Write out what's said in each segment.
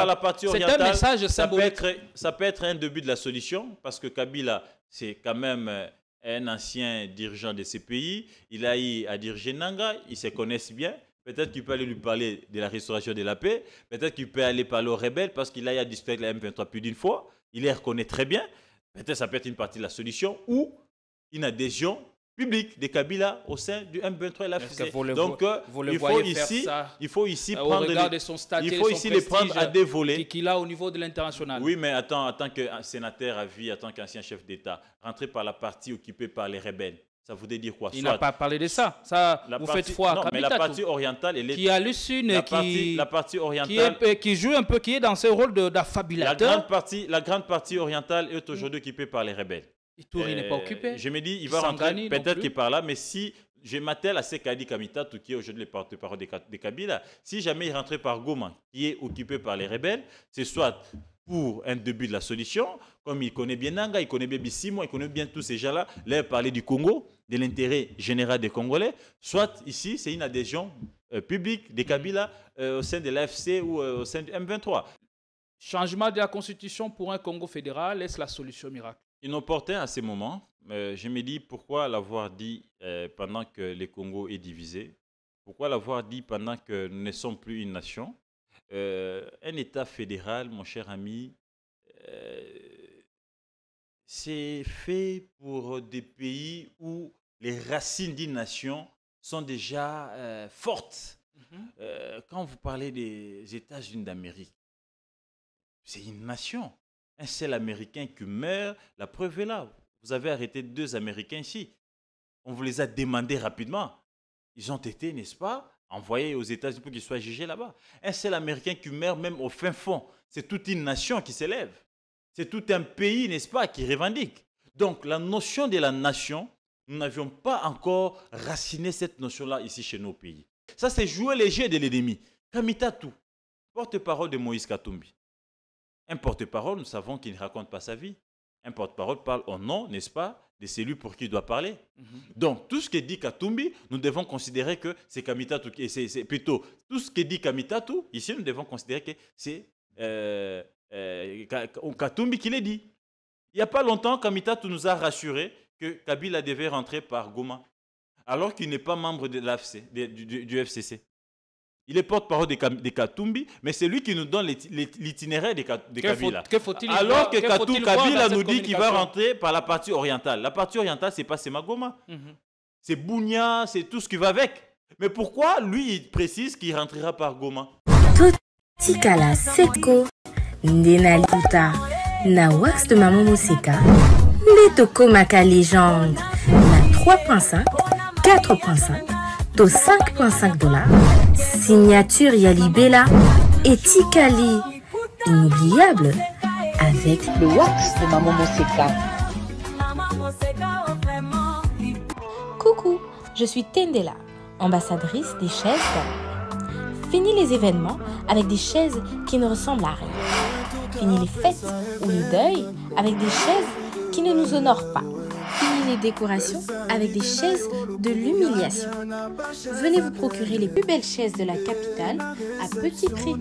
par la partie orientale, c'est un message symbolique. Ça peut être un début de la solution, parce que Kabila, c'est quand même un ancien dirigeant de ces pays. Il a eu à diriger Nanga, ils se connaissent bien. Peut-être qu'il peut aller lui parler de la restauration de la paix. Peut-être qu'il peut aller parler aux rebelles, parce qu'il a eu à discuter avec la M23 plus d'une fois. Il les reconnaît très bien. Peut-être que ça peut être une partie de la solution, ou une adhésion public de Kabila au sein du M23 et la FCC. Donc, il faut ici prendre les prendre à des volets qu'il a au niveau de l'international. Oui, mais en tant que sénateur à vie, en tant qu'ancien chef d'État, rentrer par la partie occupée par les rebelles, ça voudrait dire quoi? Il n'a pas parlé de ça. Vous faites foi. Non, mais la partie orientale, elle est... Qui hallucine, la partie orientale... qui joue un peu, qui est dans ce rôle d'affabulateur. La grande partie orientale est aujourd'hui occupée par les rebelles. Ituri n'est pas occupé. Je me dis, il va rentrer peut-être qu'il par là, mais si je m'attelle à ce qu'a dit Kamitatou, qui est aujourd'hui le porte-parole de Kabila, si jamais il rentrait par Goma, qui est occupé par les rebelles, c'est soit pour un début de la solution, comme il connaît bien Nanga, il connaît bien Bissimo, il connaît bien tous ces gens-là, là, parler du Congo, de l'intérêt général des Congolais, soit ici, c'est une adhésion publique de Kabila au sein de l'AFC ou au sein du M23. Changement de la constitution pour un Congo fédéral, est-ce la solution miracle? Inopportun à ces moments. Je me dis pourquoi l'avoir dit pendant que le Congo est divisé? Pourquoi l'avoir dit pendant que nous ne sommes plus une nation? Un État fédéral, mon cher ami, c'est fait pour des pays où les racines d'une nation sont déjà fortes. Quand vous parlez des États-Unis d'Amérique, c'est une nation. Un seul Américain qui meurt, la preuve est là. Vous avez arrêté 2 Américains ici. On vous les a demandés rapidement. Ils ont été, n'est-ce pas, envoyés aux États-Unis pour qu'ils soient jugés là-bas. Un seul Américain qui meurt même au fin fond. C'est toute une nation qui s'élève. C'est tout un pays, n'est-ce pas, qui revendique. Donc, la notion de la nation, nous n'avions pas encore raciné cette notion-là ici chez nos pays. Ça, c'est jouer les jeux de l'ennemi. Kamitatou, porte-parole de Moïse Katumbi. Un porte-parole, nous savons qu'il ne raconte pas sa vie. Un porte-parole parle au nom, n'est-ce pas, de celui pour qui il doit parler. Donc, tout ce que dit Katumbi, nous devons considérer que c'est Kamitatou. C'est plutôt, tout ce que dit Kamitatou, ici, nous devons considérer que c'est Katumbi qui l'a dit. Il n'y a pas longtemps, Kamitatou nous a rassuré que Kabila devait rentrer par Goma, alors qu'il n'est pas membre de du FCC. Il est porte-parole de Katumbi, mais c'est lui qui nous donne l'itinéraire de Kabila. Alors que Kabila nous dit qu'il va rentrer par la partie orientale. La partie orientale, ce n'est pas Semagoma. C'est Bounia, c'est tout ce qui va avec. Mais pourquoi lui, il précise qu'il rentrera par Goma? Tikala Setko, Ndena Luta, na wax de Maman Moseka, Letoko Maka légende, na 3.5, 4.5, to 5.5 $, signature Yalibela et Tikali, inoubliable, avec le wax de Maman Moseka. Coucou, je suis Tendela, ambassadrice des chaises d'or. Fini les événements avec des chaises qui ne ressemblent à rien. Fini les fêtes ou le deuil avec des chaises qui ne nous honorent pas. Fini les décorations avec des chaises de l'humiliation. Venez vous procurer les plus belles chaises de la capitale à petit prix.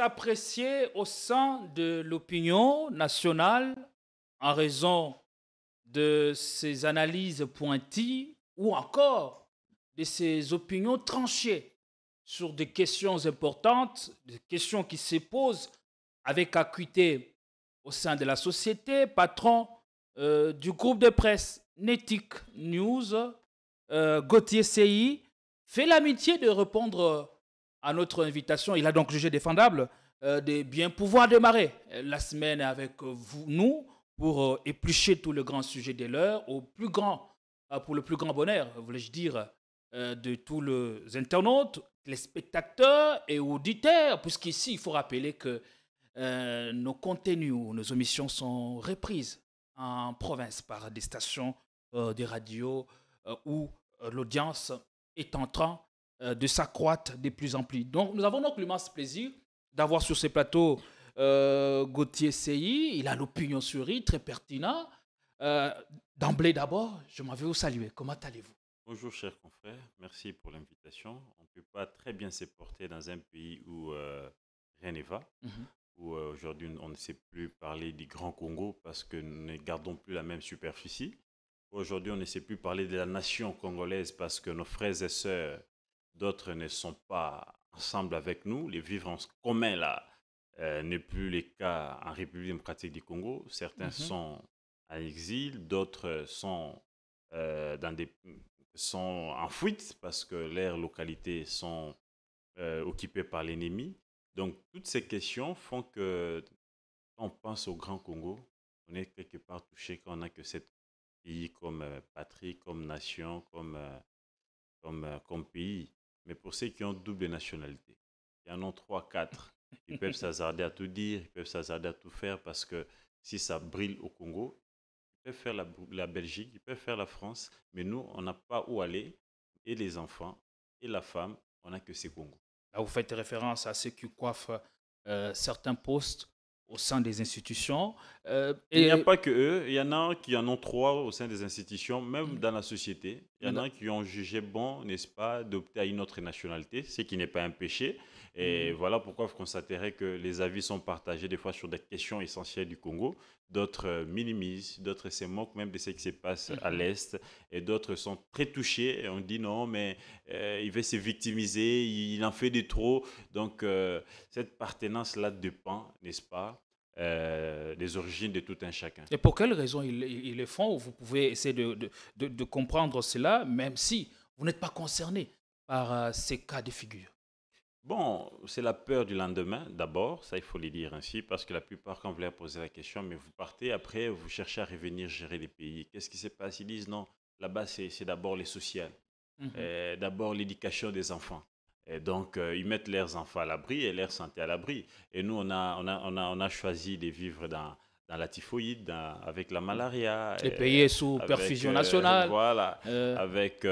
Apprécié au sein de l'opinion nationale en raison de ses analyses pointues ou encore de ses opinions tranchées sur des questions importantes, des questions qui se posent avec acuité au sein de la société. Patron du groupe de presse Netic News, Gauthier CI, fait l'amitié de répondre à notre invitation. Il a donc jugé défendable de bien pouvoir démarrer la semaine avec nous pour éplucher tout le grand sujet de l'heure pour le plus grand bonheur, voulais-je dire, de tous les internautes, les spectateurs et auditeurs, puisqu'ici, il faut rappeler que nos contenus, nos émissions sont reprises en province par des stations, des radios, où l'audience est en train de s'accroître de plus en plus. Donc, nous avons donc l'immense plaisir d'avoir sur ces plateaux Gauthier Seyi. Il a l'opinion sur I, très pertinent. D'emblée d'abord, je m'en vais vous saluer. Comment allez-vous? Bonjour chers confrères, merci pour l'invitation. On ne peut pas très bien se porter dans un pays où rien ne va, où aujourd'hui on ne sait plus parler du Grand Congo parce que nous ne gardons plus la même superficie. Aujourd'hui on ne sait plus parler de la nation congolaise parce que nos frères et sœurs, d'autres ne sont pas ensemble avec nous. Les vivre en commun là n'est plus le cas en République démocratique du Congo. Certains sont en exil, d'autres sont sont en fuite parce que leurs localités sont occupées par l'ennemi. Donc, toutes ces questions font que quand on pense au Grand Congo, on est quelque part touché quand on n'a que cet pays comme patrie, comme nation, comme pays. Mais pour ceux qui ont double nationalité, il y en a 3, 4, ils peuvent s'hasarder à tout dire, ils peuvent s'hasarder à tout faire parce que si ça brille au Congo, ils peuvent faire la Belgique, ils peuvent faire la France, mais nous, on n'a pas où aller. Et les enfants, et la femme, on n'a que ces Congos. Là, vous faites référence à ceux qui coiffent certains postes au sein des institutions. Il n'y a pas que eux, il y en a qui en ont 3 au sein des institutions, même dans la société. Il y en a qui ont jugé bon, n'est-ce pas, d'opter à une autre nationalité, ce qui n'est pas un péché. Et voilà pourquoi vous constaterez que les avis sont partagés des fois sur des questions essentielles du Congo. D'autres minimisent, d'autres se moquent même de ce qui se passe à l'Est. Et d'autres sont très touchés et on dit non, mais il veut se victimiser, il en fait de trop. Donc cette partenance-là dépend, n'est-ce pas, des origines de tout un chacun. Et pour quelles raisons ils le font? Vous pouvez essayer de comprendre cela, même si vous n'êtes pas concerné par ces cas de figure. Bon, c'est la peur du lendemain, d'abord, ça il faut le dire ainsi, parce que la plupart, quand vous leur posez la question, mais vous partez, après, vous cherchez à revenir gérer les pays. Qu'est-ce qui se passe? Ils disent non, là-bas, c'est d'abord les sociales, d'abord l'éducation des enfants. Et donc, ils mettent leurs enfants à l'abri et leur santé à l'abri. Et nous, on a choisi de vivre dans la typhoïde, avec la malaria. Les pays sous perfusion nationale. Voilà, avec...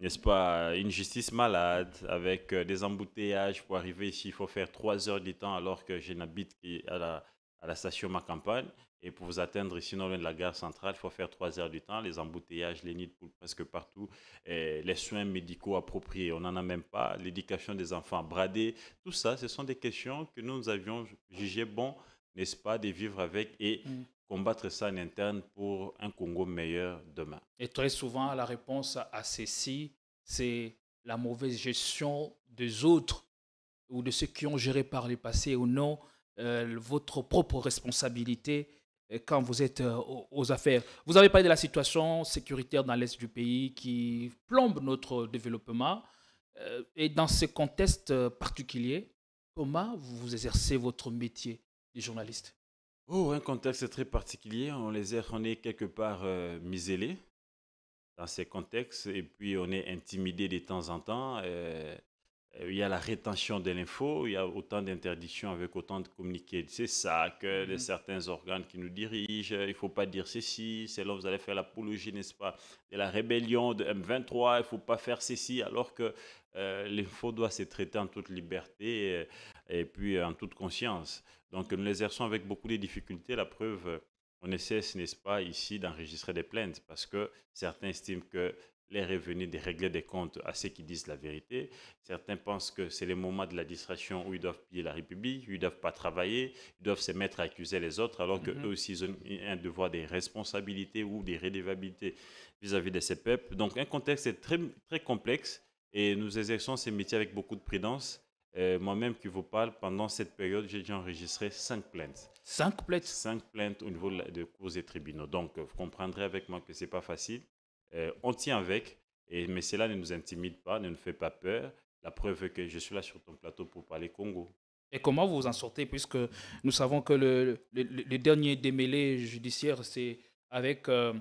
n'est-ce pas, une justice malade, avec des embouteillages pour arriver ici, il faut faire 3 heures du temps alors que je n'habite qu'à la station Ma Campagne. Et pour vous atteindre ici, non loin de la gare centrale, il faut faire 3 heures du temps. Les embouteillages, les nids de poules presque partout, et les soins médicaux appropriés, on n'en a même pas. L'éducation des enfants bradés, tout ça, ce sont des questions que nous avions jugé bon, n'est-ce pas, de vivre avec et combattre ça en interne pour un Congo meilleur demain. Et très souvent, la réponse à ceci, c'est la mauvaise gestion des autres ou de ceux qui ont géré par le passé ou non votre propre responsabilité quand vous êtes aux affaires. Vous avez parlé de la situation sécuritaire dans l'Est du pays qui plombe notre développement. Et dans ce contexte particulier, comment vous exercez votre métier de journaliste? Oh, un contexte très particulier. On est quelque part muselé dans ces contextes et puis on est intimidé de temps en temps. Il y a la rétention de l'info, il y a autant d'interdictions avec autant de communiqués. C'est ça que de certains organes qui nous dirigent, il ne faut pas dire ceci, c'est là où vous allez faire l'apologie, n'est-ce pas, de la rébellion de M23, il ne faut pas faire ceci, alors que l'info doit se traiter en toute liberté et puis en toute conscience. Donc nous l'exerçons avec beaucoup de difficultés, la preuve, on essaie, n'est-ce pas, ici d'enregistrer des plaintes parce que certains estiment que les revenus de régler des comptes à ceux qui disent la vérité. Certains pensent que c'est le moment de la distraction où ils doivent piller la République, où ils ne doivent pas travailler, ils doivent se mettre à accuser les autres, alors qu'eux aussi, ils ont un devoir de responsabilité ou de redevabilité vis-à-vis de ces peuples. Donc, un contexte très, très complexe et nous exerçons ces métiers avec beaucoup de prudence. Moi-même qui vous parle, pendant cette période, j'ai déjà enregistré 5 plaintes. 5 plaintes? 5 plaintes au niveau de cours et tribunaux. Donc, vous comprendrez avec moi que ce n'est pas facile. On tient avec, mais cela ne nous intimide pas, ne nous fait pas peur. La preuve est que je suis là sur ton plateau pour parler Congo. Et comment vous vous en sortez, puisque nous savons que le dernier démêlé judiciaire, c'est avec le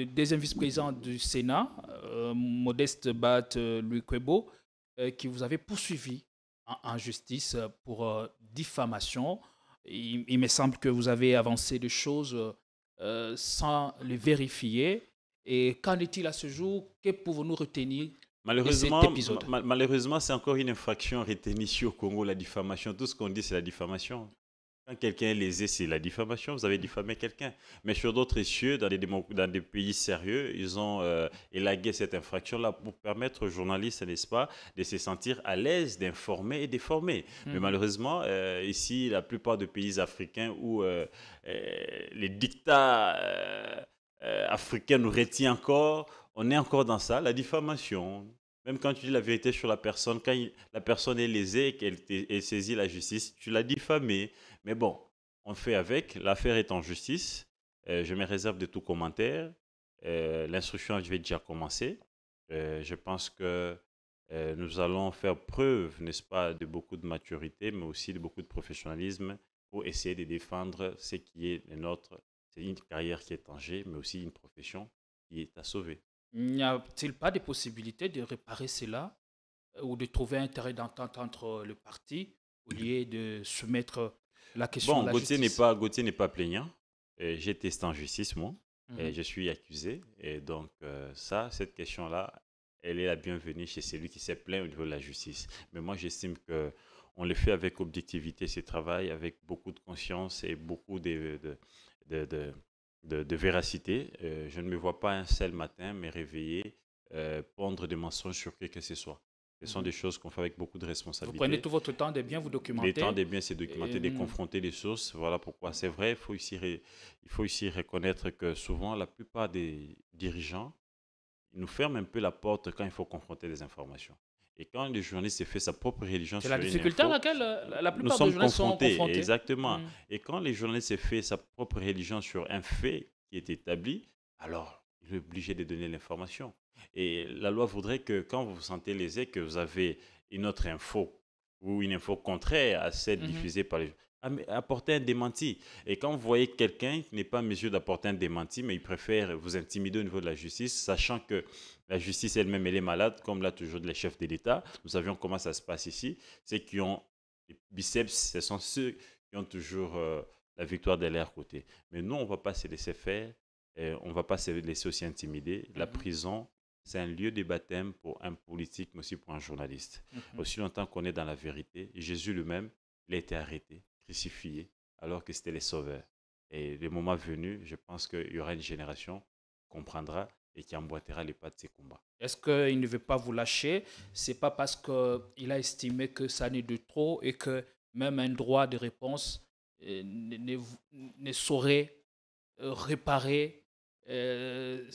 deuxième vice-président du Sénat, Modeste Bat Lukwebo, qui vous avait poursuivi en justice pour diffamation. Il me semble que vous avez avancé des choses sans les vérifier. Et qu'en est-il à ce jour? Que pouvons-nous retenir de cet Malheureusement, épisode? malheureusement, c'est encore une infraction retenue ici au Congo, la diffamation. Tout ce qu'on dit, c'est la diffamation. Quand quelqu'un est lésé, c'est la diffamation. Vous avez diffamé quelqu'un. Mais sur d'autres cieux, dans des pays sérieux, ils ont élagué cette infraction-là pour permettre aux journalistes, n'est-ce pas, de se sentir à l'aise d'informer et d'informer. Mais malheureusement, ici, la plupart des pays africains où les dictats africains nous retiennent encore, on est encore dans ça, la diffamation. Même quand tu dis la vérité sur la personne, quand la personne est lésée et qu'elle saisit la justice, tu l'as diffamée. Mais bon, on fait avec. L'affaire est en justice. Je me réserve de tout commentaire. L'instruction, je vais déjà commencer. Je pense que nous allons faire preuve, n'est-ce pas, de beaucoup de maturité, mais aussi de beaucoup de professionnalisme pour essayer de défendre ce qui est le nôtre. C'est une carrière qui est en jeu, mais aussi une profession qui est à sauver. N'y a-t-il pas de possibilité de réparer cela ou de trouver un terrain d'entente entre le parti au lieu de soumettre la question à Bon, la justice? Gauthier n'est pas plaignant. J'ai testé en justice, moi. Mhm. Je suis accusé. Et donc, cette question-là, elle est la bienvenue chez celui qui s'est plaint au niveau de la justice. Mais moi, j'estime que on le fait avec objectivité, ce travail, avec beaucoup de conscience et beaucoup de, de, de véracité. Je ne me vois pas un seul matin me réveiller, pondre des mensonges sur qui que ce soit. Ce sont Mhm. des choses qu'on fait avec beaucoup de Vous responsabilité. prenez tout votre temps de bien vous Les documenter. temps de bien se documenter, de confronter les sources. Voilà pourquoi c'est vrai. Il faut ici reconnaître que souvent, la plupart des dirigeants, ils nous ferment un peu la porte quand il faut confronter les informations. Et quand le journaliste fait sa propre religion C'est sur la une difficulté à info, laquelle la nous plupart des sommes journalistes sont confrontés, confrontés. exactement. Mhm. Et quand le journaliste fait sa propre religion sur un fait qui est établi, alors il est obligé de donner l'information. Et la loi voudrait que quand vous vous sentez lésé, que vous avez une autre info ou une info contraire à celle Mhm. diffusée par les gens, apporter un démenti. Et quand vous voyez quelqu'un qui n'est pas en mesure d'apporter un démenti, mais il préfère vous intimider au niveau de la justice, sachant que la justice elle-même, elle est malade, comme l'a toujours dit le chef de l'État. Nous savions comment ça se passe ici. Ceux qui ont les biceps, ce sont ceux qui ont toujours la victoire de leur côté. Mais nous, on ne va pas se laisser faire, on ne va pas se laisser aussi intimider. La prison, c'est un lieu de baptême pour un politique, mais aussi pour un journaliste. Aussi longtemps qu'on est dans la vérité, Jésus lui-même, il a été arrêté, crucifié, alors que c'était les sauveurs. Et le moment venu, je pense qu'il y aura une génération qui comprendra et qui emboîtera les pas de ces combats. Est-ce qu'il ne veut pas vous lâcher? C'est pas parce qu'il a estimé que ça n'est de trop et que même un droit de réponse ne saurait réparer euh,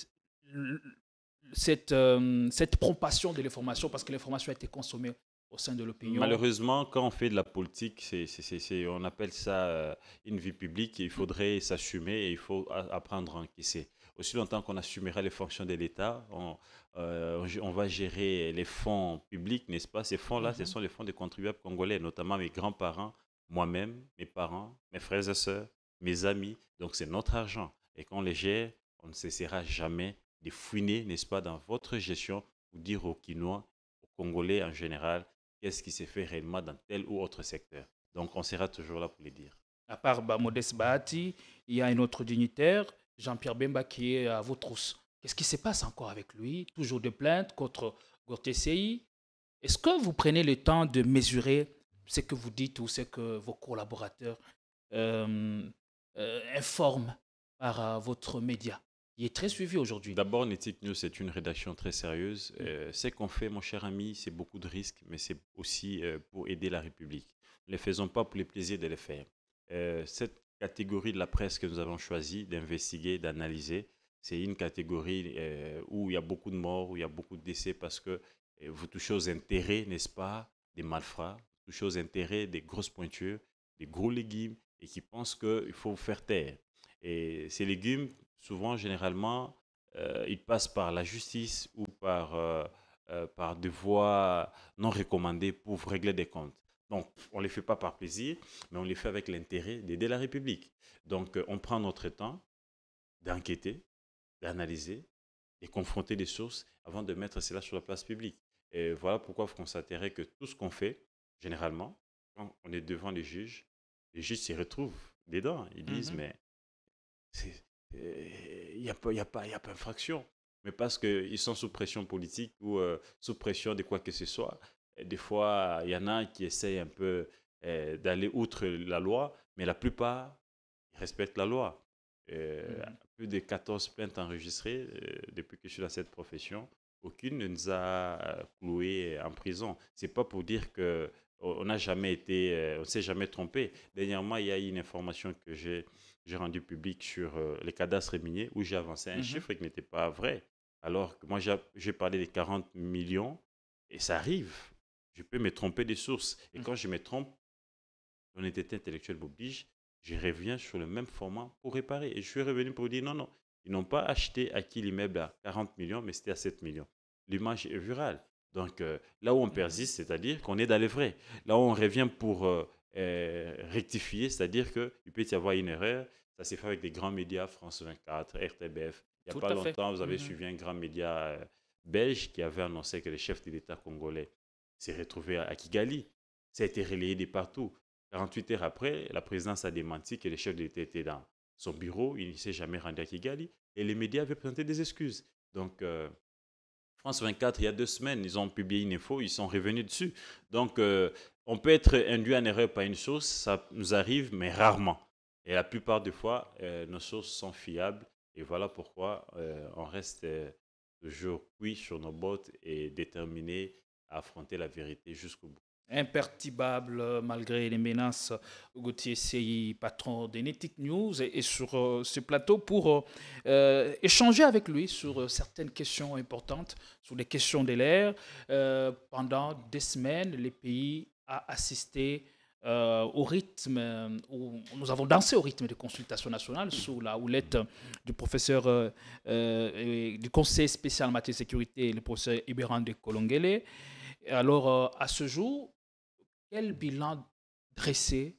cette prompation de l'information parce que l'information a été consommée au sein de l'opinion. Malheureusement, quand on fait de la politique, on appelle ça une vie publique. Il faudrait s'assumer et il faut apprendre à encaisser. Aussi longtemps qu'on assumera les fonctions de l'État, on va gérer les fonds publics, n'est-ce pas? Ces fonds-là, ce sont les fonds des contribuables congolais, notamment mes grands-parents, moi-même, mes parents, mes frères et sœurs, mes amis. Donc c'est notre argent. Et quand on les gère, on ne cessera jamais de fouiner, n'est-ce pas, dans votre gestion pour dire aux Quinois, aux Congolais en général, qu'est-ce qui s'est fait réellement dans tel ou autre secteur. Donc, on sera toujours là pour les dire. À part Modeste Bahati, il y a un autre dignitaire, Jean-Pierre Bemba, qui est à vos trousses. Qu'est-ce qui se passe encore avec lui? Toujours de plaintes contre Gortesei. Est-ce que vous prenez le temps de mesurer ce que vous dites ou ce que vos collaborateurs informent par votre média? Il est très suivi aujourd'hui. D'abord, Nettic News, c'est une rédaction très sérieuse. Ce qu'on fait, mon cher ami, c'est beaucoup de risques, mais c'est aussi pour aider la République. Ne les faisons pas pour le plaisir de les faire. Cette catégorie de la presse que nous avons choisi d'investiguer, d'analyser, c'est une catégorie où il y a beaucoup de morts, où il y a beaucoup de décès parce que vous touchez aux intérêts, n'est-ce pas, des malfrats, vous touchez aux intérêts des grosses pointures, des gros légumes et qui pensent qu'il faut vous faire taire. Et ces légumes, souvent, généralement, ils passent par la justice ou par des voies non recommandées pour régler des comptes. Donc, on ne les fait pas par plaisir, mais on les fait avec l'intérêt d'aider la République. Donc, on prend notre temps d'enquêter, d'analyser, de confronter des sources avant de mettre cela sur la place publique. Et voilà pourquoi vous constaterez que tout ce qu'on fait, généralement, quand on est devant les juges, les juges s'y retrouvent dedans. Ils disent, mais il n'y a pas infraction. Mais parce qu'ils sont sous pression politique ou sous pression de quoi que ce soit, et des fois, il y en a qui essayent un peu d'aller outre la loi, mais la plupart, ils respectent la loi. Plus de 14 plaintes enregistrées depuis que je suis dans cette profession. Aucune ne nous a cloués en prison. C'est pas pour dire que on n'a jamais été, on s'est jamais trompé. Dernièrement, il y a eu une information que j'ai rendue publique sur les cadastres miniers où j'ai avancé un chiffre qui n'était pas vrai. Alors que moi, j'ai parlé des 40 millions et ça arrive. Je peux me tromper des sources. Et quand je me trompe, l'honnêteté intellectuelle m'oblige, je reviens sur le même format pour réparer. Et je suis revenu pour dire non, non, ils n'ont pas acquis l'immeuble à 40 millions, mais c'était à 7 millions. L'image est virale. Donc là où on persiste, c'est-à-dire qu'on est dans les vrais. Là où on revient pour rectifier, c'est-à-dire qu'il peut y avoir une erreur. Ça s'est fait avec des grands médias, France 24, RTBF. Il n'y a pas longtemps, vous avez suivi un grand média belge qui avait annoncé que le chef de l'État congolais s'est retrouvé à Kigali. Ça a été relayé de partout. 48 heures après, la présidence a démenti que le chef de l'État était dans son bureau, il ne s'est jamais rendu à Kigali, et les médias avaient présenté des excuses. Donc, France 24, il y a 2 semaines, ils ont publié une info, ils sont revenus dessus. Donc, on peut être induit en erreur par une source, ça nous arrive, mais rarement. Et la plupart des fois, nos sources sont fiables, et voilà pourquoi on reste toujours cuit sur nos bottes et déterminé à affronter la vérité jusqu'au bout. Imperturbable malgré les menaces, Gauthier Sey, patron d'Enetic News, est sur ce plateau pour échanger avec lui sur certaines questions importantes, sur les questions de l'ère. Pendant des semaines, le pays a assisté au rythme, où nous avons dansé au rythme de consultation nationale sous la houlette du professeur du Conseil spécial en matière de sécurité, le professeur Iberande Kolongele. Alors, à ce jour, quel bilan dressé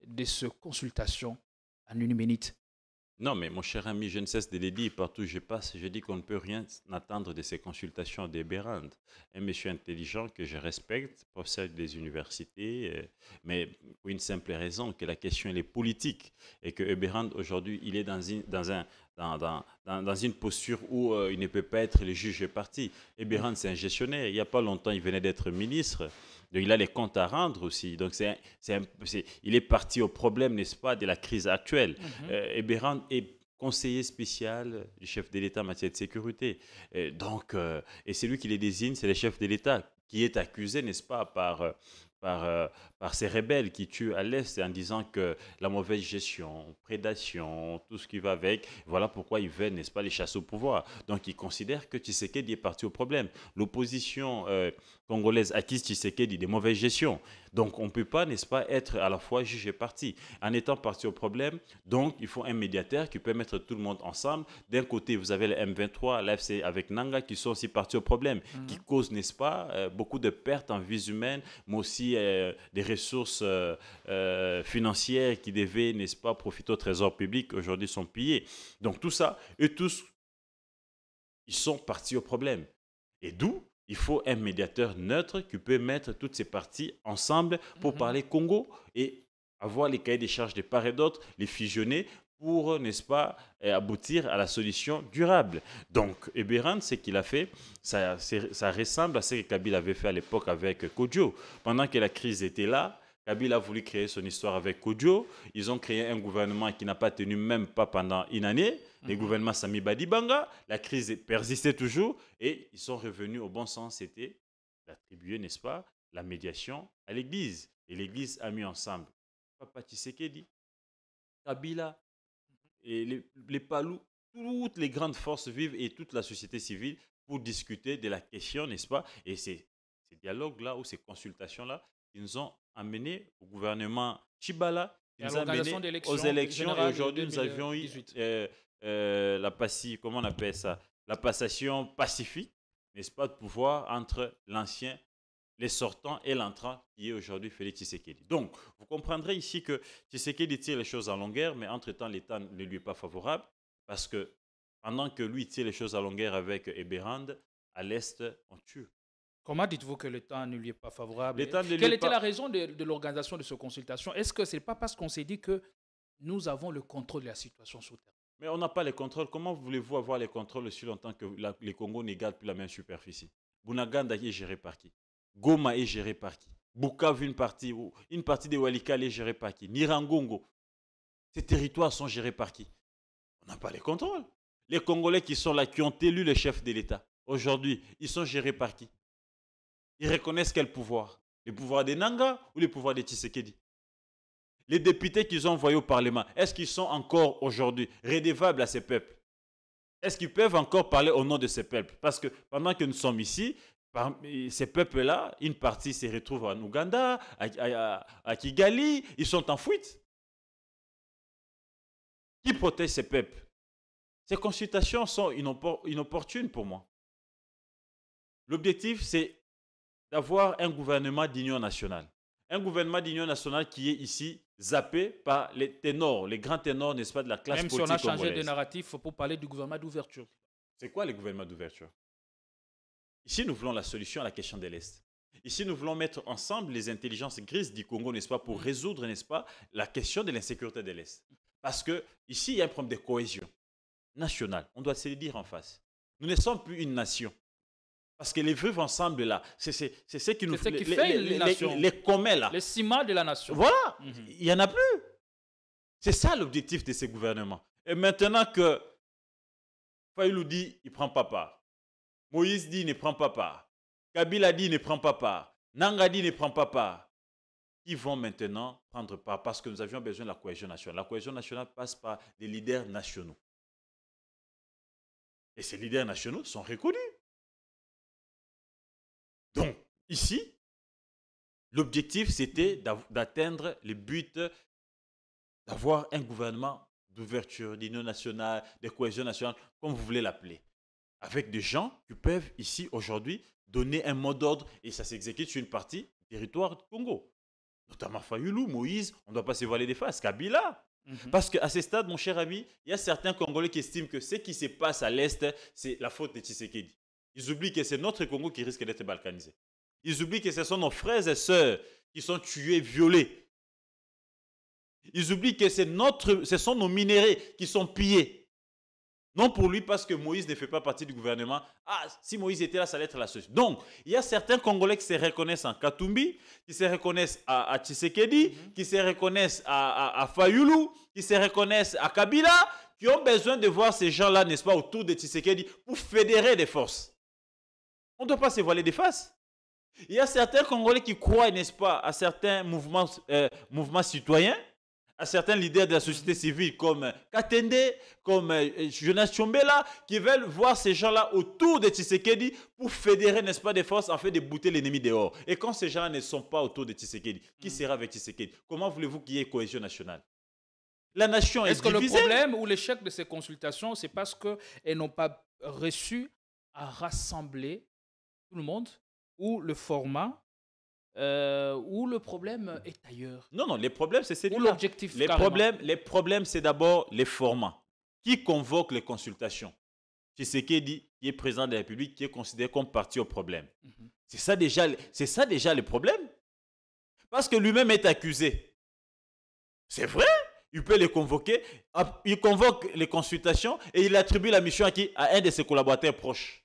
de ces consultations en une minute? Non, mais mon cher ami, je ne cesse de le dire, partout où je passe, je dis qu'on ne peut rien attendre de ces consultations d'Eberhard. Un monsieur intelligent que je respecte, professeur des universités, mais pour une simple raison, que la question elle est politique et que Eberhard, aujourd'hui, il est dans une posture où il ne peut pas être le juge parti. Eberhard, c'est un gestionnaire. Il n'y a pas longtemps, il venait d'être ministre. Donc, il a les comptes à rendre aussi. Donc, il est parti au problème, n'est-ce pas, de la crise actuelle. Eberhard est conseiller spécial du chef de l'État en matière de sécurité. Et c'est lui qui les désigne, c'est le chef de l'État qui est accusé, n'est-ce pas, par ces rebelles qui tuent à l'Est en disant que la mauvaise gestion, prédation, tout ce qui va avec, voilà pourquoi ils veulent, n'est-ce pas, les chasser au pouvoir. Donc ils considèrent que Tshisekedi est parti au problème. L'opposition congolaise accuse Tshisekedi de mauvaise gestion. Donc on ne peut pas, n'est-ce pas, être à la fois juge et parti. En étant parti au problème, donc il faut un médiateur qui peut mettre tout le monde ensemble. D'un côté, vous avez le M23, l'AFC avec Nanga qui sont aussi partis au problème, qui causent, n'est-ce pas, beaucoup de pertes en vies humaines, mais aussi des ressources financières qui devaient, n'est-ce pas, profiter au trésor public, aujourd'hui sont pillées. Donc tout ça, eux tous, ils sont partis au problème. Et d'où il faut un médiateur neutre qui peut mettre toutes ces parties ensemble pour parler Congo et avoir les cahiers des charges de part et d'autre, les fusionner pour, n'est-ce pas, aboutir à la solution durable. Donc, Eberhard, ce qu'il a fait, ça ressemble à ce que Kabila avait fait à l'époque avec Kodjo. Pendant que la crise était là, Kabila a voulu créer son histoire avec Kodjo. Ils ont créé un gouvernement qui n'a pas tenu même pas pendant une année. Le gouvernement Sami Badibanga. La crise persistait toujours. Et ils sont revenus au bon sens. C'était d'attribuer, n'est-ce pas, la médiation à l'Église. Et l'Église a mis ensemble Papa Tshisekedi, Kabila, et les Palous, toutes les grandes forces vives et toute la société civile pour discuter de la question, n'est-ce pas? Et c'est ces dialogues-là ou ces consultations-là qui nous ont amenés au gouvernement Chibala, qui nous a amenés aux élections. Et aujourd'hui, nous avions eu comment on appelle ça? La passation pacifique, n'est-ce pas, de pouvoir entre l'ancien, les sortants et l'entrant qui est aujourd'hui Félix Tshisekedi. Donc, vous comprendrez ici que Tshisekedi tire les choses en longueur, mais entre-temps, l'État ne lui est pas favorable parce que pendant que lui tire les choses en longueur avec Eberhard, à l'Est, on tue. Comment dites-vous que le temps ne lui est pas favorable? Quelle Quelle était la raison de l'organisation de cette consultation? Est-ce que ce n'est pas parce qu'on s'est dit que nous avons le contrôle de la situation sur terre? Mais on n'a pas les contrôles. Comment voulez-vous avoir les contrôles aussi longtemps que les Congo ne gardent plus la même superficie? Bunaganda est géré par qui? Goma est géré par qui? Bukavu, une partie de Walikale est gérée par qui? Nirangongo. Ces territoires sont gérés par qui? On n'a pas les contrôles. Les Congolais qui sont là, qui ont élu le chef de l'État, aujourd'hui, ils sont gérés par qui? Ils reconnaissent quel pouvoir? Le pouvoir des Nanga ou le pouvoir des Tshisekedi? Les députés qu'ils ont envoyés au Parlement, est-ce qu'ils sont encore aujourd'hui redevables à ces peuples? Est-ce qu'ils peuvent encore parler au nom de ces peuples? Parce que pendant que nous sommes ici, ces peuples-là, une partie se retrouve en Ouganda, à Kigali, ils sont en fuite. Qui protège ces peuples? Ces consultations sont inopportunes pour moi. L'objectif, c'est d'avoir un gouvernement d'union nationale. Un gouvernement d'union nationale qui est ici zappé par les ténors, les grands ténors, n'est-ce pas, de la classe politique congolaise. Même si on a changé de narratif pour parler du gouvernement d'ouverture. C'est quoi le gouvernement d'ouverture? Ici, nous voulons la solution à la question de l'Est. Ici, nous voulons mettre ensemble les intelligences grises du Congo, n'est-ce pas, pour résoudre, n'est-ce pas, la question de l'insécurité de l'Est. Parce que ici, il y a un problème de cohésion nationale. On doit se le dire en face. Nous ne sommes plus une nation. Parce que les vivre ensemble là, c'est ce qui nous fait une nation. Les communs là. Les ciments de la nation. Voilà, il n'y en a plus. C'est ça l'objectif de ces gouvernements. Et maintenant que Fayoulou dit, il ne prend pas part. Moïse dit, il ne prend pas part. Kabila dit, il ne prend pas part. Nanga dit, il ne prend pas part. Ils vont maintenant prendre part parce que nous avions besoin de la cohésion nationale. La cohésion nationale passe par des leaders nationaux. Et ces leaders nationaux sont reconnus. Donc, ici, l'objectif, c'était d'atteindre le but d'avoir un gouvernement d'ouverture, d'union nationale, de cohésion nationale, comme vous voulez l'appeler. Avec des gens qui peuvent, ici, aujourd'hui, donner un mot d'ordre et ça s'exécute sur une partie du territoire du Congo. Notamment Fayoulou, Moïse, on ne doit pas se voiler des faces, Kabila. Parce qu'à ce stade, mon cher ami, il y a certains Congolais qui estiment que ce qui se passe à l'Est, c'est la faute de Tshisekedi. Ils oublient que c'est notre Congo qui risque d'être balkanisé. Ils oublient que ce sont nos frères et sœurs qui sont tués, violés. Ils oublient que ce sont nos minéraux qui sont pillés. Non pour lui parce que Moïse ne fait pas partie du gouvernement. Ah, si Moïse était là, ça allait être la solution. Donc, il y a certains Congolais qui se reconnaissent en Katumbi, qui se reconnaissent à Tshisekedi, qui se reconnaissent à Fayoulou, qui se reconnaissent à Kabila, qui ont besoin de voir ces gens-là, n'est-ce pas, autour de Tshisekedi pour fédérer des forces. On ne doit pas se voiler des faces. Il y a certains Congolais qui croient, n'est-ce pas, à certains mouvements citoyens, à certains leaders de la société civile comme Katende, comme Jonas Chombela, qui veulent voir ces gens-là autour de Tshisekedi pour fédérer, n'est-ce pas, des forces en fait de bouter l'ennemi dehors. Et quand ces gens-là ne sont pas autour de Tshisekedi, qui sera avec Tshisekedi? Comment voulez-vous qu'il y ait cohésion nationale? La nation est divisée. Est-ce que le problème ou l'échec de ces consultations, c'est parce qu'elles n'ont pas réussi à rassembler tout le monde, ou le format, ou le problème est ailleurs? Non, les problèmes, c'est celui-là. Ou l'objectif, les problèmes, c'est d'abord les formats. Qui convoque les consultations? Tshisekedi, qui est président de la République, qui est considéré comme parti au problème. C'est ça déjà le problème. Parce que lui-même est accusé. C'est vrai, il peut les convoquer. Il convoque les consultations et il attribue la mission à qui? À un de ses collaborateurs proches.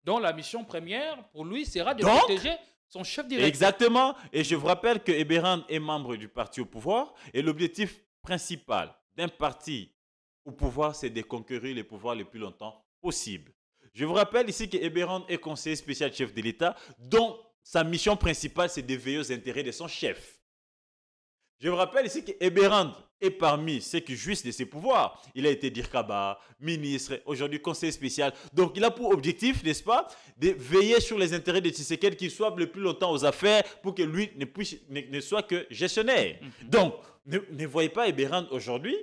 Donc la mission première, pour lui, sera de protéger son chef direct. Exactement. Et je vous rappelle que Eberhard est membre du parti au pouvoir. Et l'objectif principal d'un parti au pouvoir, c'est de conquérir le pouvoir le plus longtemps possible. Je vous rappelle ici que Eberhard est conseiller spécial chef de l'État, dont sa mission principale, c'est de veiller aux intérêts de son chef. Je vous rappelle ici que Eberhard est parmi ceux qui jouissent de ses pouvoirs. Il a été Dirkaba, ministre, aujourd'hui conseiller spécial. Donc il a pour objectif, n'est-ce pas, de veiller sur les intérêts de Tshisekedi, qu'il soit le plus longtemps aux affaires pour que lui ne soit que gestionnaire. Donc ne voyez pas Eberhard aujourd'hui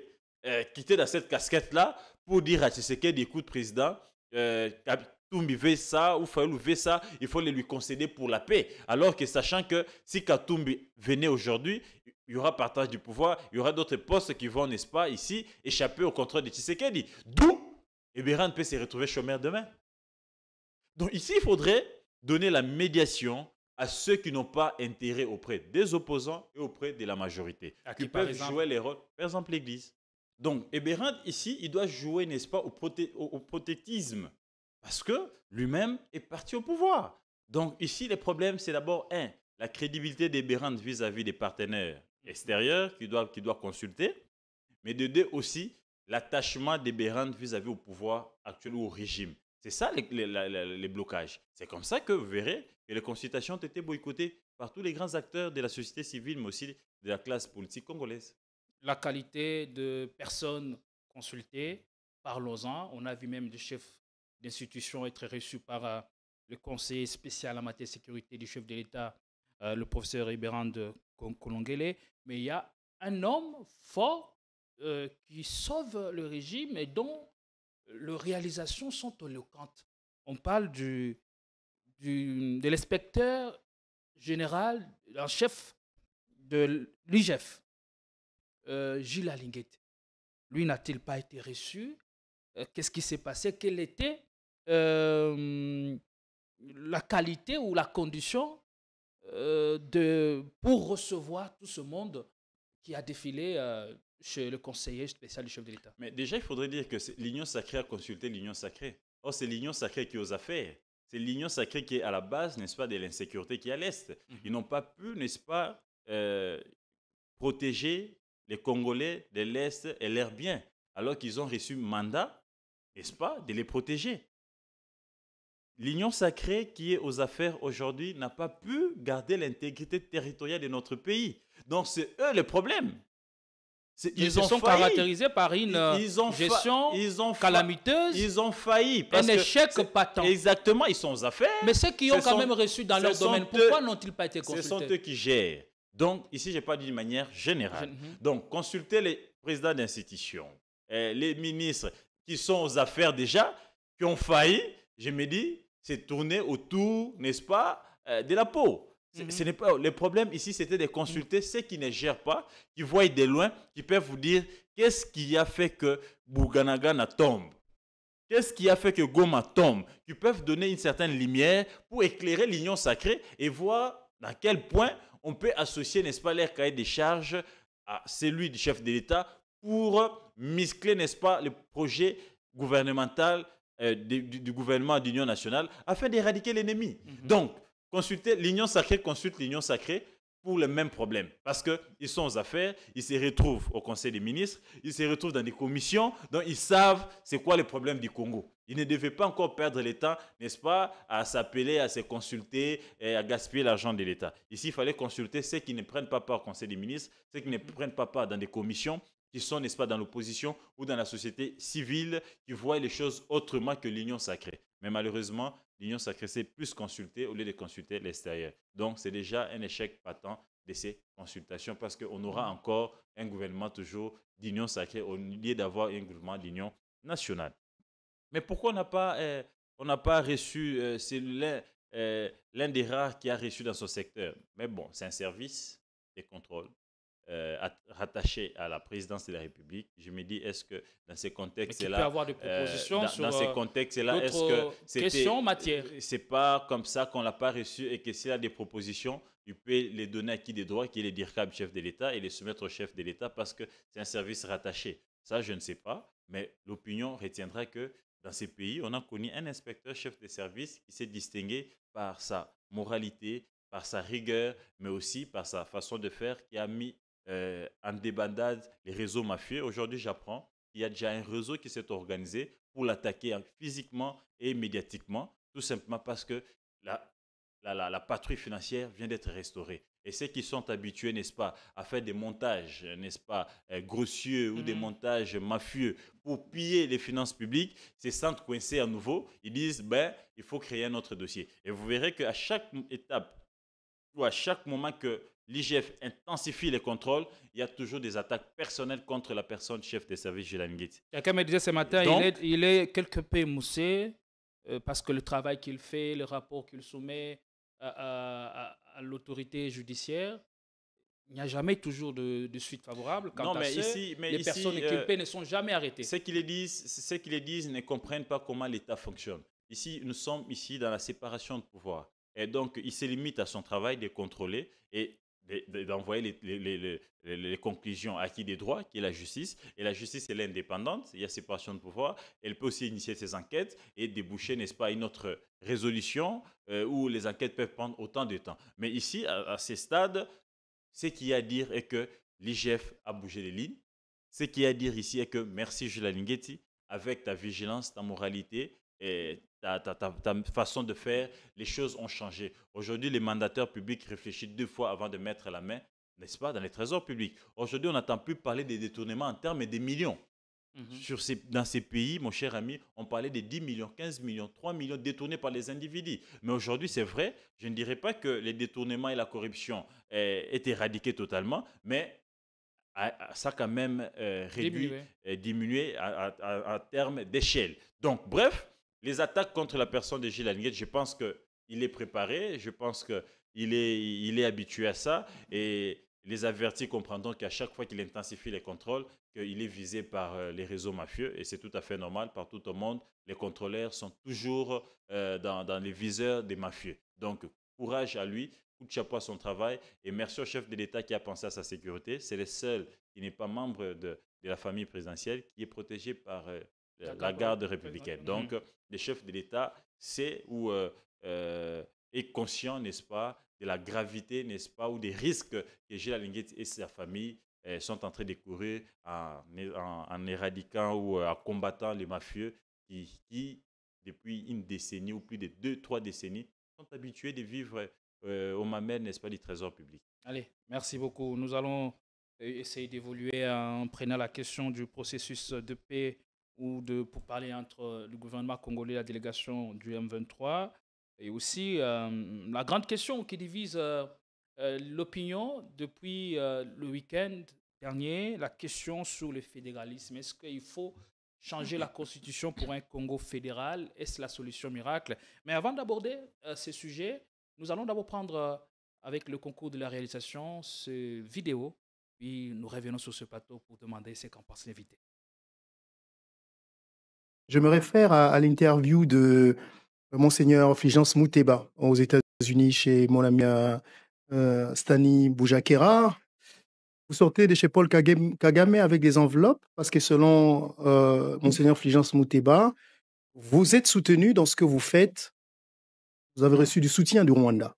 quitter dans cette casquette-là pour dire à Tshisekedi, écoute président, Katumbi veut ça ou Fayoulou veut ça, il faut les lui concéder pour la paix. Alors que sachant que si Katumbi venait aujourd'hui, il y aura partage du pouvoir, il y aura d'autres postes qui vont, n'est-ce pas, ici, échapper au contrôle de Tshisekedi. D'où Eberhard peut se retrouver chômeur demain. Donc ici, il faudrait donner la médiation à ceux qui n'ont pas intérêt auprès des opposants et auprès de la majorité, qui peuvent jouer les rôles, par exemple l'Église. Donc, Ebérand, ici, il doit jouer, n'est-ce pas, au protectisme, parce que lui-même est parti au pouvoir. Donc ici, les problèmes, c'est d'abord, la crédibilité d'Ebérand vis-à-vis des partenaires extérieurs qu'il doit consulter, mais de deux aussi, l'attachement d'Ebérand vis-à-vis au pouvoir actuel ou au régime. C'est ça les blocages. C'est comme ça que vous verrez que les consultations ont été boycottées par tous les grands acteurs de la société civile, mais aussi de la classe politique congolaise. La qualité de personnes consultées, parlons-en. On a vu même des chefs d'institutions être reçus par le conseiller spécial en matière de sécurité du chef de l'État, le professeur Ibérand Kolongele. Mais il y a un homme fort qui sauve le régime et dont les réalisations sont éloquentes. On parle de l'inspecteur général, en chef de l'IGF, Gilles Alinguet. Lui n'a-t-il pas été reçu? Qu'est-ce qui s'est passé? Quelle était la qualité ou la condition pour recevoir tout ce monde qui a défilé chez le conseiller spécial du chef de l'État? Mais déjà, il faudrait dire que l'Union sacrée a consulté l'Union sacrée. Or, c'est l'Union sacrée qui est aux affaires. C'est l'Union sacrée qui est à la base, n'est-ce pas, de l'insécurité qui est à l'Est. Ils n'ont pas pu, n'est-ce pas, protéger les Congolais de l'Est et leurs biens, alors qu'ils ont reçu mandat, n'est-ce pas, de les protéger. L'Union sacrée qui est aux affaires aujourd'hui n'a pas pu garder l'intégrité territoriale de notre pays. Donc, c'est eux le problème. Ils sont caractérisés par une gestion calamiteuse. Ils ont failli. Un échec patent. Exactement, ils sont aux affaires. Mais ceux qui ont quand même reçu dans leur domaine, pourquoi n'ont-ils pas été consultés? Ce sont eux qui gèrent. Donc, ici, je n'ai pas dit d'une manière générale. Donc, consulter les présidents d'institutions, les ministres qui sont aux affaires déjà, qui ont failli, je me dis, c'est tourner autour, n'est-ce pas, de la peau. Ce n'est pas, le problème ici, c'était de consulter ceux qui ne gèrent pas, qui voient de loin, qui peuvent vous dire qu'est-ce qui a fait que Bouganagana tombe, qu'est-ce qui a fait que Goma tombe, qui peuvent donner une certaine lumière pour éclairer l'Union sacrée et voir dans quel point on peut associer, n'est-ce pas, leur cahier des charges à celui du chef de l'État pour muscler, n'est-ce pas, le projet gouvernemental du gouvernement d'union nationale afin d'éradiquer l'ennemi. Donc, consulter l'Union sacrée, consulte l'Union sacrée pour le même problème. Parce qu'ils sont aux affaires, ils se retrouvent au Conseil des ministres, ils se retrouvent dans des commissions, donc ils savent c'est quoi le problème du Congo. Ils ne devaient pas encore perdre le temps, n'est-ce pas, à s'appeler, à se consulter et à gaspiller l'argent de l'État. Ici, il fallait consulter ceux qui ne prennent pas part au Conseil des ministres, ceux qui ne prennent pas part dans des commissions, qui sont, n'est-ce pas, dans l'opposition ou dans la société civile, qui voient les choses autrement que l'Union sacrée. Mais malheureusement, l'Union sacrée s'est plus consultée au lieu de consulter l'extérieur. Donc, c'est déjà un échec patent de ces consultations parce qu'on aura encore un gouvernement toujours d'Union sacrée au lieu d'avoir un gouvernement d'Union nationale. Mais pourquoi on n'a pas reçu, c'est l'un des rares qui a reçu dans son secteur. Mais bon, c'est un service de contrôle rattaché à la présidence de la République. Je me dis, est-ce que dans ces contextes-là, peut avoir des propositions dans ces contextes-là, est-ce que c'est pas comme ça qu'on l'a pas reçu et que s'il a des propositions, il peut les donner à qui des droits, qui est le DIRCAB chef de l'État et les soumettre au chef de l'État parce que c'est un service rattaché. Ça, je ne sais pas, mais l'opinion retiendra que dans ces pays, on a connu un inspecteur chef de service qui s'est distingué par sa moralité, par sa rigueur, mais aussi par sa façon de faire qui a mis en débandade les réseaux mafieux. Aujourd'hui, j'apprends qu'il y a déjà un réseau qui s'est organisé pour l'attaquer physiquement et médiatiquement, tout simplement parce que la patrouille financière vient d'être restaurée. Et ceux qui sont habitués, n'est-ce pas, à faire des montages, n'est-ce pas, grossiers ou des montages mafieux pour piller les finances publiques, se sentent coincés à nouveau. Ils disent, il faut créer un autre dossier. Et vous verrez qu'à chaque étape ou à chaque moment que l'IGF intensifie les contrôles, il y a toujours des attaques personnelles contre la personne chef des services Gilles Alinguet. Quelqu'un me disait ce matin, donc, il est quelque peu émoussé parce que le travail qu'il fait, le rapport qu'il soumet à l'autorité judiciaire, il n'y a jamais toujours de suite favorable. Quant à les personnes inculpées ne sont jamais arrêtées. Ceux qui les disent ne comprennent pas comment l'État fonctionne. ici, nous sommes ici dans la séparation de pouvoir. Et donc, il se limite à son travail de contrôler et d'envoyer les conclusions à qui des droits, qui est la justice. Et la justice, elle est indépendante, il y a séparation de pouvoir. Elle peut aussi initier ses enquêtes et déboucher, n'est-ce pas, une autre résolution où les enquêtes peuvent prendre autant de temps. Mais ici, à ces stades, ce qu'il y a à dire est que l'IGF a bougé les lignes. Ce qu'il y a à dire ici est que merci Jules Alinguetti, avec ta vigilance, ta moralité et ta façon de faire, les choses ont changé. Aujourd'hui, les mandataires publics réfléchissent 2 fois avant de mettre la main, n'est-ce pas, dans les trésors publics. Aujourd'hui, on n'entend plus parler des détournements en termes des millions. Dans ces pays, mon cher ami, on parlait de 10 millions, 15 millions, 3 millions détournés par les individus. Mais aujourd'hui, c'est vrai, je ne dirais pas que les détournements et la corruption aient éradiqués totalement, mais ça a quand même diminué à terme d'échelle. Donc, bref, les attaques contre la personne de Gilles Alinguet, je pense qu'il est préparé, je pense qu'il est habitué à ça, et les avertis comprendront qu'à chaque fois qu'il intensifie les contrôles, qu'il est visé par les réseaux mafieux, et c'est tout à fait normal. Partout au monde, les contrôleurs sont toujours dans les viseurs des mafieux. Donc, courage à lui, coup de chapeau à son travail, et merci au chef de l'État qui a pensé à sa sécurité. C'est le seul qui n'est pas membre de la famille présidentielle, qui est protégé par la garde républicaine. Donc, le chef de l'État sait ou est conscient, n'est-ce pas, de la gravité, n'est-ce pas, ou des risques que Gilles Alinguetti et sa famille sont en train de courir en éradiquant ou en combattant les mafieux qui, depuis une décennie ou plus de 2-3 décennies, sont habitués de vivre au mamelles, n'est-ce pas, du trésor public. Allez, merci beaucoup. Nous allons essayer d'évoluer en prenant la question du processus de paix pour parler entre le gouvernement congolais et la délégation du M23. Et aussi la grande question qui divise l'opinion depuis le week-end dernier, la question sur le fédéralisme. Est-ce qu'il faut changer la constitution pour un Congo fédéral? Est-ce la solution miracle? Mais avant d'aborder ces sujets, nous allons d'abord prendre, avec le concours de la réalisation, ce vidéo. Puis nous revenons sur ce plateau pour demander ce qu'en pense l'invité. Je me réfère à l'interview de Monseigneur Fulgence Muteba aux États-Unis chez mon ami Stani Boujakera. Vous sortez de chez Paul Kagame avec des enveloppes parce que selon Monseigneur Fulgence Muteba, vous êtes soutenu dans ce que vous faites. Vous avez reçu du soutien du Rwanda.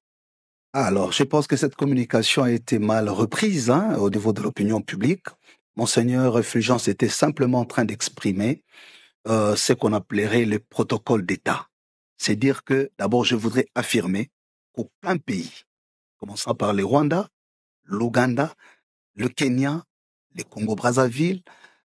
Alors, je pense que cette communication a été mal reprise au niveau de l'opinion publique. Monseigneur Fulgence était simplement en train d'exprimer ce qu'on appellerait le protocole d'État. C'est dire que, d'abord, je voudrais affirmer qu'aucun pays, commençant par le Rwanda, l'Ouganda, le Kenya, le Congo-Brazzaville,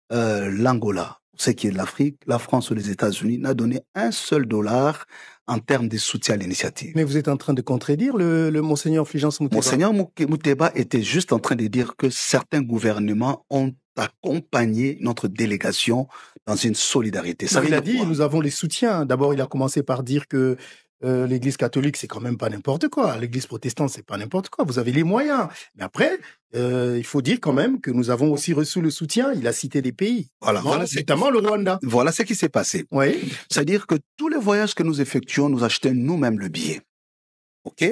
l'Angola, ce qui est de l'Afrique, la France ou les États-Unis, n'a donné un seul dollar en termes de soutien à l'initiative. Mais vous êtes en train de contredire le Monseigneur Fulgence Muteba. Monseigneur Muteba était juste en train de dire que certains gouvernements ont accompagné notre délégation dans une solidarité. Ça il a dit, nous avons les soutiens. D'abord, il a commencé par dire que l'Église catholique, c'est quand même pas n'importe quoi. L'Église protestante, c'est pas n'importe quoi. Vous avez les moyens. Mais après, il faut dire quand même que nous avons aussi reçu le soutien. Il a cité des pays. Voilà, notamment le Rwanda. Voilà ce qui s'est passé. Oui. C'est-à-dire que tous les voyages que nous effectuons, nous achetons nous-mêmes le billet. OK?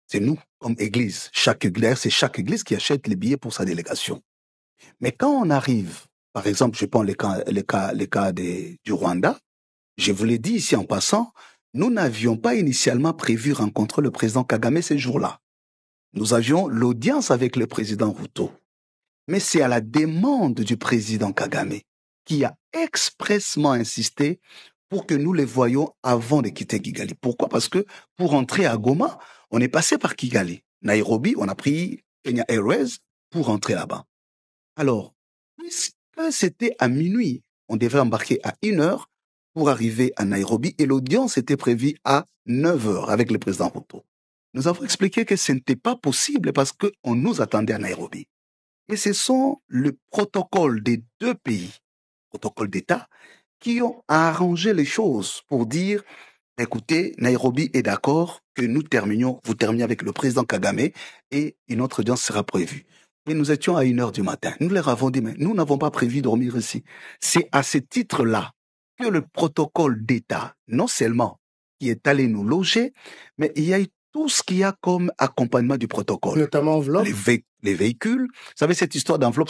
C'est nous, comme Église. C'est chaque Église qui achète les billets pour sa délégation. Mais quand on arrive, par exemple, je prends le cas du Rwanda, je vous l'ai dit ici en passant, nous n'avions pas initialement prévu rencontrer le président Kagame ces jours-là. Nous avions l'audience avec le président Ruto. Mais c'est à la demande du président Kagame qui a expressement insisté pour que nous les voyions avant de quitter Kigali. Pourquoi? Parce que pour entrer à Goma, on est passé par Kigali. Nairobi, on a pris Kenya Airways pour entrer là-bas. Alors, puisque c'était à minuit, on devait embarquer à 1h pour arriver à Nairobi et l'audience était prévue à 9h avec le président Ruto. Nous avons expliqué que ce n'était pas possible parce qu'on nous attendait à Nairobi. Et ce sont le protocole des deux pays, protocole d'État, qui ont arrangé les choses pour dire, écoutez, Nairobi est d'accord que vous terminiez avec le président Kagame et une autre audience sera prévue. Et nous étions à 1h du matin. Nous leur avons dit, mais nous n'avons pas prévu dormir ici. C'est à ce titre-là que le protocole d'État, non seulement qui est allé nous loger, mais il y a eu tout ce qu'il y a comme accompagnement du protocole. Notamment enveloppe. Les véhicules. Vous savez, cette histoire d'enveloppe,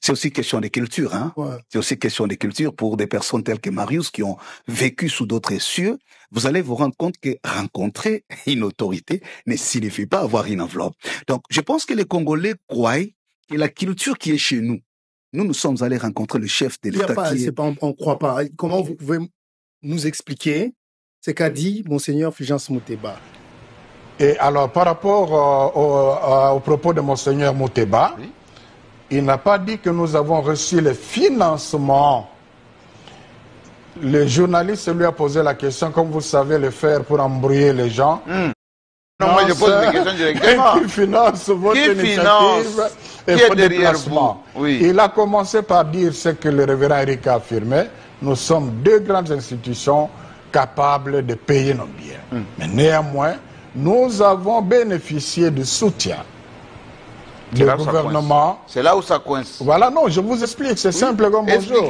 c'est aussi question de culture. Hein? Ouais. C'est aussi question de culture pour des personnes telles que Marius qui ont vécu sous d'autres cieux. Vous allez vous rendre compte que rencontrer une autorité ne signifie pas avoir une enveloppe. Donc, je pense que les Congolais croient que la culture qui est chez nous, nous sommes allés rencontrer le chef de l'État. On ne croit pas. Comment vous pouvez nous expliquer ce qu'a dit Monseigneur Fulgence Muteba? Et alors, par rapport au propos de Monseigneur Muteba, oui, il n'a pas dit que nous avons reçu le financement. Le journaliste lui a posé la question, comme vous savez le faire pour embrouiller les gens. Non, moi je pose des questions directement. Qui finance votre initiative et votre déplacement? Oui. Il a commencé par dire ce que le révérend Eric a affirmé. Nous sommes deux grandes institutions capables de payer nos biens. Mais néanmoins, nous avons bénéficié du soutien du gouvernement. C'est là où ça coince. Voilà, non, je vous explique, c'est simple comme bonjour.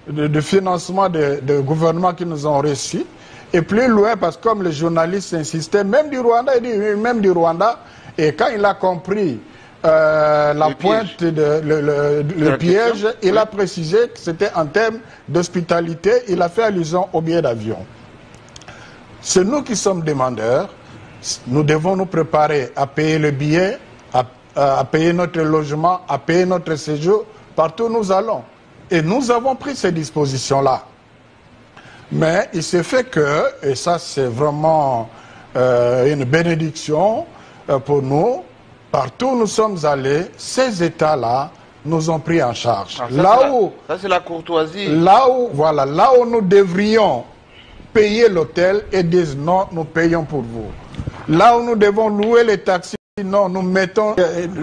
De financement de gouvernement qui nous ont reçus. Et plus loin, parce que comme les journalistes insistaient, même du Rwanda, il dit même du Rwanda, et quand il a compris la pointe, le piège, il a précisé que c'était en termes d'hospitalité, il a fait allusion au billet d'avion. C'est nous qui sommes demandeurs. Nous devons nous préparer à payer le billet, à payer notre logement, à payer notre séjour, partout où nous allons. Et nous avons pris ces dispositions-là. Mais il s'est fait que, et ça c'est vraiment une bénédiction pour nous, partout où nous sommes allés, ces États-là nous ont pris en charge. Ça c'est la courtoisie. Là où nous devrions payer l'hôtel et disent non, nous payons pour vous. Là où nous devons louer les taxis, non, nous mettons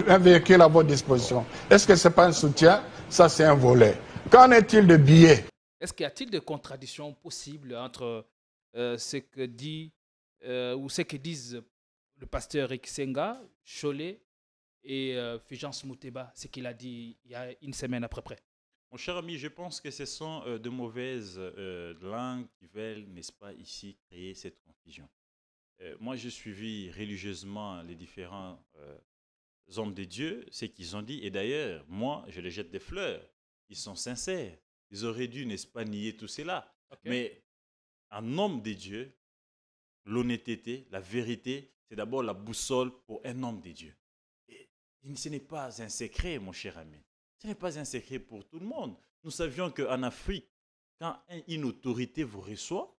un véhicule à votre disposition. Est-ce que ce n'est pas un soutien? Ça, c'est un volet. Qu'en est-il de billets? Est-ce qu'il y a-t-il des contradictions possibles entre ce que dit ou ce que disent le pasteur Eric Senga, Cholet et Fulgence Muteba, ce qu'il a dit il y a une semaine à peu près? Mon cher ami, je pense que ce sont de mauvaises langues qui veulent, n'est-ce pas, ici, créer cette confusion. Moi, j'ai suivi religieusement les différents hommes de Dieu, ce qu'ils ont dit. Et d'ailleurs, moi, je les jette des fleurs. Ils sont sincères. Ils auraient dû, n'est-ce pas, nier tout cela. Okay. Mais un homme de Dieu, l'honnêteté, la vérité, c'est d'abord la boussole pour un homme de Dieu. Et ce n'est pas un secret, mon cher ami. Ce n'est pas un secret pour tout le monde. Nous savions qu'en Afrique, quand une autorité vous reçoit,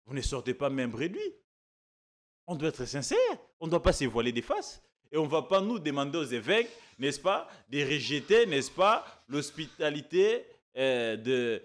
vous ne sortez pas même réduit. On doit être sincère. On ne doit pas se voiler des faces. Et on ne va pas nous demander aux évêques, n'est-ce pas, de rejeter, n'est-ce pas, l'hospitalité des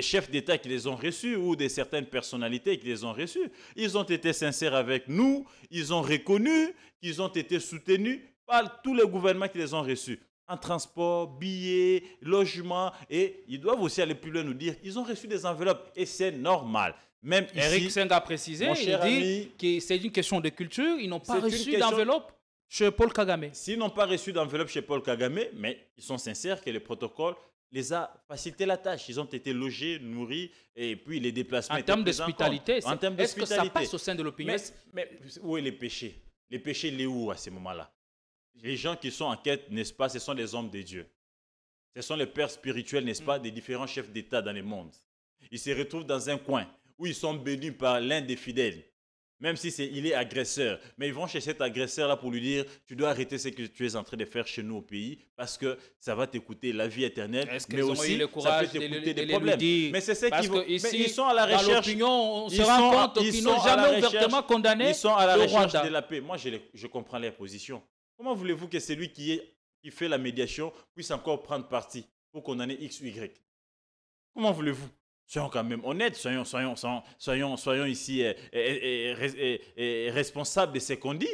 chefs d'État qui les ont reçus ou de certaines personnalités qui les ont reçus. Ils ont été sincères avec nous. Ils ont reconnu qu'ils ont été soutenus par tous les gouvernements qui les ont reçus. En transport, billets, logement. Et ils doivent aussi aller plus loin nous dire qu'ils ont reçu des enveloppes. Et c'est normal. Même Eric ici, Senga a précisé, il dit que c'est une question de culture. Ils n'ont pas reçu d'enveloppe chez Paul Kagame. S'ils n'ont pas reçu d'enveloppe chez Paul Kagame, mais ils sont sincères que le protocole les a facilité la tâche. Ils ont été logés, nourris, et puis les déplacements. En termes d'hospitalité, est-ce que ça passe au sein de l'opinion? Mais où est les péchés? Les péchés, il est où à ce moment-là? Les gens qui sont en quête, n'est-ce pas, ce sont les hommes de Dieu. Ce sont les pères spirituels, n'est-ce pas, des différents chefs d'État dans le monde. Ils se retrouvent dans un coin où ils sont bénis par l'un des fidèles, même si il est agresseur. Mais ils vont chez cet agresseur-là pour lui dire « Tu dois arrêter ce que tu es en train de faire chez nous au pays parce que ça va t'écouter la vie éternelle, mais aussi ça peut t'écouter des problèmes. » Mais c'est ce qu'ils vont... Ils sont à la recherche... Dans l'opinion, on se rend compte qu'ils n'ont jamais ouvertement condamné Ils sont à la recherche de la paix. Moi, je comprends leur position. Comment voulez-vous que celui qui fait la médiation puisse encore prendre parti pour condamner X ou Y? Comment voulez-vous? Soyons quand même honnêtes, soyons ici responsables de ce qu'on dit.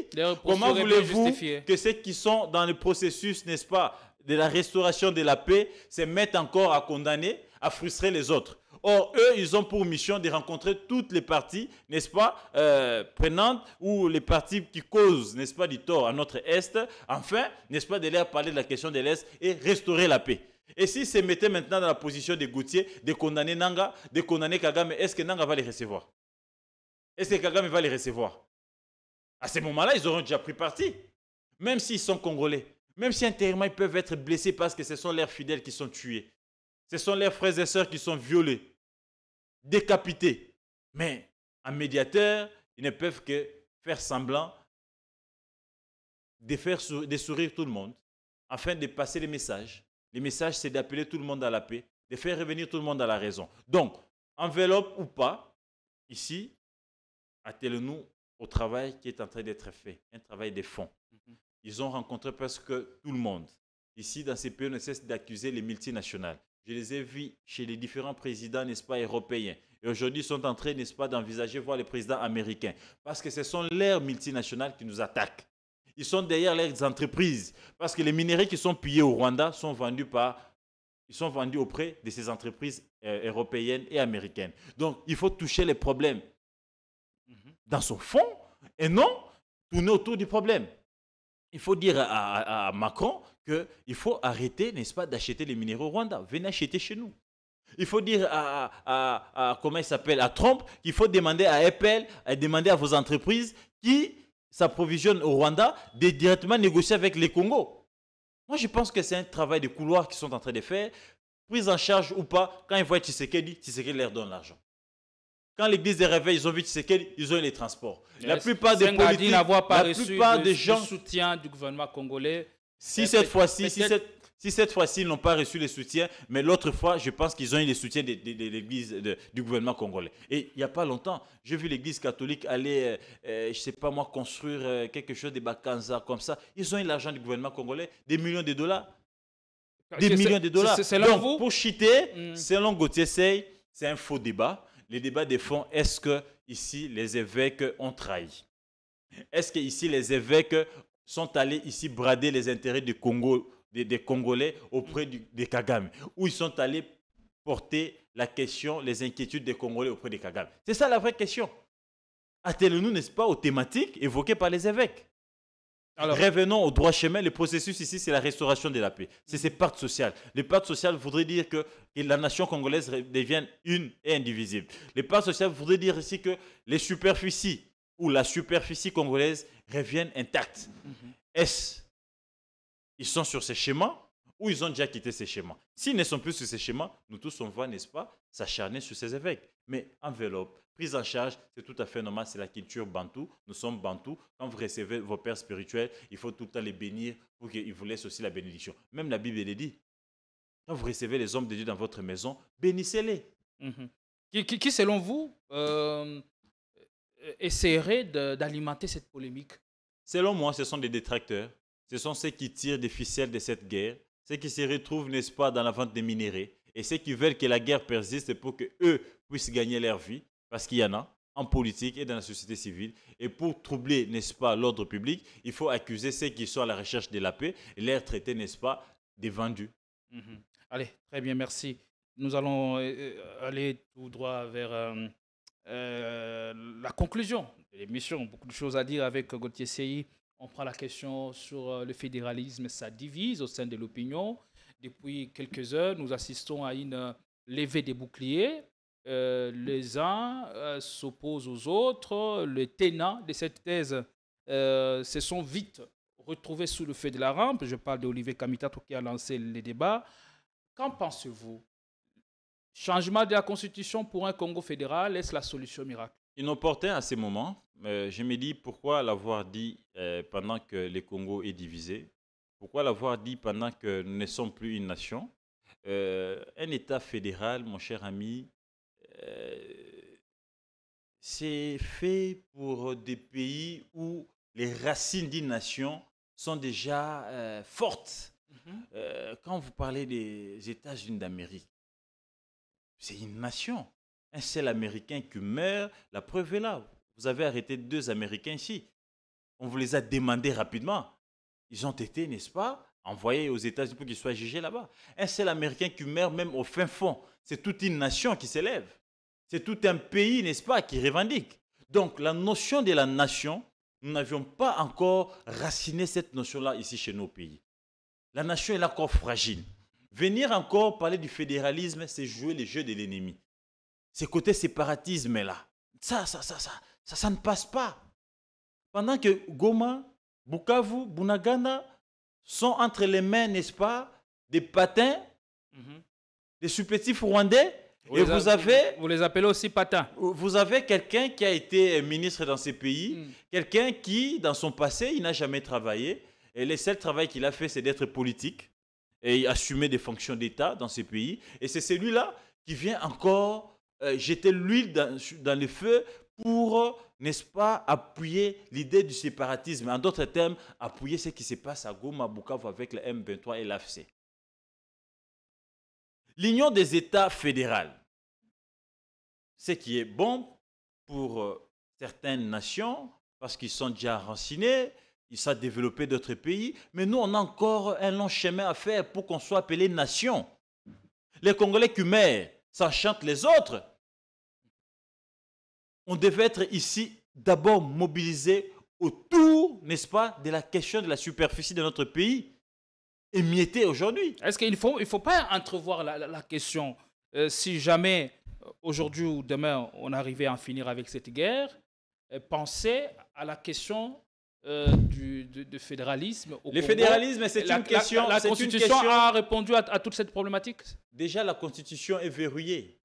Comment voulez-vous que ceux qui sont dans le processus, n'est-ce pas, de la restauration de la paix, se mettent encore à condamner, à frustrer les autres? Or, eux, ils ont pour mission de rencontrer toutes les parties, n'est-ce pas, prenantes ou les parties qui causent, n'est-ce pas, du tort à notre Est. Enfin, n'est-ce pas, de leur parler de la question de l'Est et restaurer la paix. Et s'ils se mettaient maintenant dans la position des Gauthier, de condamner Nanga, de condamner Kagame, est-ce que Nanga va les recevoir? Est-ce que Kagame va les recevoir? À ce moment-là, ils auront déjà pris parti. Même s'ils sont Congolais, même si intérieurement ils peuvent être blessés parce que ce sont leurs fidèles qui sont tués. Ce sont leurs frères et sœurs qui sont violés, décapités. Mais en médiateur, ils ne peuvent que faire semblant de faire sourire tout le monde afin de passer les messages. Les messages, c'est d'appeler tout le monde à la paix, de faire revenir tout le monde à la raison. Donc, enveloppe ou pas, ici, attellons-nous au travail qui est en train d'être fait, un travail de fond. Ils ont rencontré presque tout le monde. Ici, dans ces pays, on ne cesse d'accuser les multinationales. Je les ai vus chez les différents présidents, n'est-ce pas, européens. Et aujourd'hui, ils sont en train, n'est-ce pas, d'envisager voir les présidents américains. Parce que ce sont leurs multinationales qui nous attaquent. Ils sont derrière leurs entreprises. Parce que les minéraux qui sont pillés au Rwanda sont vendus auprès de ces entreprises européennes et américaines. Donc, il faut toucher les problèmes dans son fond et non tourner autour du problème. Il faut dire à Macron qu'il faut arrêter, n'est-ce pas, d'acheter les minéraux au Rwanda. Venez acheter chez nous. Il faut dire comment il s'appelle, à Trump, qu'il faut demander à Apple, demander à vos entreprises qui s'approvisionnent au Rwanda de directement négocier avec les Congo. Moi, je pense que c'est un travail de couloir qu'ils sont en train de faire. Prise en charge ou pas, quand ils voient Tshisekedi leur donne l'argent. Quand l'église des réveils, ils ont vu Tshisekedi, ils ont eu les transports. La plupart des politiques, la plupart des gens, le soutien du gouvernement congolais. Si cette fois-ci, ils n'ont pas reçu le soutien, mais l'autre fois, je pense qu'ils ont eu le soutien de l'église du gouvernement congolais. Et il n'y a pas longtemps, j'ai vu l'église catholique aller, je ne sais pas moi, construire quelque chose de Bakanza comme ça. Ils ont eu l'argent du gouvernement congolais, des millions de dollars. Des millions de dollars. Donc, pour chiter, selon Gauthier Sey, c'est un faux débat. Le débat de fond, est-ce que ici les évêques ont trahi? Est-ce que ici les évêques sont allés ici brader les intérêts du Congo, des Congolais auprès des Kagame? Ou ils sont allés porter la question, les inquiétudes des Congolais auprès des Kagame? C'est ça la vraie question. Attellons-nous, n'est-ce pas, aux thématiques évoquées par les évêques. Alors, revenons au droit chemin. Le processus ici, c'est la restauration de la paix. C'est ces pactes sociaux. Les pactes sociaux voudraient dire que la nation congolaise devienne une et indivisible. Les pactes sociaux voudraient dire ici que les superficies ou la superficie congolaise reviennent intactes. Est-ce qu'ils sont sur ces schémas ou ils ont déjà quitté ces schémas? S'ils ne sont plus sur ces schémas, nous tous on va, n'est-ce pas, s'acharner sur ces évêques. Mais enveloppe, prise en charge, c'est tout à fait normal, c'est la culture bantou. Nous sommes bantous. Quand vous recevez vos pères spirituels, il faut tout le temps les bénir pour qu'ils vous laissent aussi la bénédiction. Même la Bible le dit. Quand vous recevez les hommes de Dieu dans votre maison, bénissez-les. Qui, selon vous, essaierait d'alimenter cette polémique? Selon moi, ce sont des détracteurs. Ce sont ceux qui tirent des ficelles de cette guerre, ceux qui se retrouvent, n'est-ce pas, dans la vente des minéraux, et ceux qui veulent que la guerre persiste pour qu'eux puissent gagner leur vie, parce qu'il y en a en politique et dans la société civile. Et pour troubler, n'est-ce pas, l'ordre public, il faut accuser ceux qui sont à la recherche de la paix et les traiter, n'est-ce pas, des vendus. Allez, très bien, merci. Nous allons aller tout droit vers la conclusion de l'émission. Beaucoup de choses à dire avec Gauthier Sey. On prend la question sur le fédéralisme, ça divise au sein de l'opinion. Depuis quelques heures, nous assistons à une levée des boucliers. Les uns s'opposent aux autres. Les tenants de cette thèse se sont vite retrouvés sous le feu de la rampe. Je parle d'Olivier Kamitato qui a lancé les débats. Qu'en pensez-vous? Changement de la Constitution pour un Congo fédéral, est-ce la solution miracle? Inopportun à ces moments. Je me dis pourquoi l'avoir dit pendant que le Congo est divisé? Pourquoi l'avoir dit pendant que nous ne sommes plus une nation? Un État fédéral, mon cher ami, c'est fait pour des pays où les racines d'une nation sont déjà fortes. Quand vous parlez des États-Unis d'Amérique, c'est une nation. Un seul Américain qui meurt, la preuve est là. Vous avez arrêté 2 Américains ici. On vous les a demandés rapidement. Ils ont été, n'est-ce pas, envoyés aux États-Unis pour qu'ils soient jugés là-bas. Un seul Américain qui meurt même au fin fond. C'est toute une nation qui s'élève. C'est tout un pays, n'est-ce pas, qui revendique. Donc, la notion de la nation, nous n'avions pas encore raciné cette notion-là ici chez nos pays. La nation est encore fragile. Venir encore parler du fédéralisme, c'est jouer les jeux de l'ennemi. Ce côté séparatisme-là, ça ne passe pas. Pendant que Goma, Bukavu, Bunagana sont entre les mains, n'est-ce pas, des patins, des supplétifs rwandais, et vous les appelez aussi patins. Vous avez quelqu'un qui a été ministre dans ces pays, quelqu'un qui, dans son passé, il n'a jamais travaillé, et le seul travail qu'il a fait, c'est d'être politique et assumer des fonctions d'État dans ces pays. Et c'est celui-là qui vient encore jeter l'huile dans le feu pour, n'est-ce pas, appuyer l'idée du séparatisme. En d'autres termes, appuyer ce qui se passe à Goma, Bukavu avec le M23 et l'AFC. L'union des États fédéraux, ce qui est bon pour certaines nations, parce qu'ils sont déjà enracinés, ils savent développer d'autres pays, mais nous, on a encore un long chemin à faire pour qu'on soit appelé nation. Les Congolais Khmer, ça chante les autres. On devait être ici d'abord mobilisés autour, n'est-ce pas, de la question de la superficie de notre pays, émiettée aujourd'hui. Est-ce qu'il ne faut pas entrevoir la question, si jamais aujourd'hui ou demain on arrivait à en finir avec cette guerre, penser à la question du fédéralisme au Le Congo. fédéralisme, c'est une question. La Constitution a répondu à toute cette problématique? Déjà, la Constitution est verrouillée.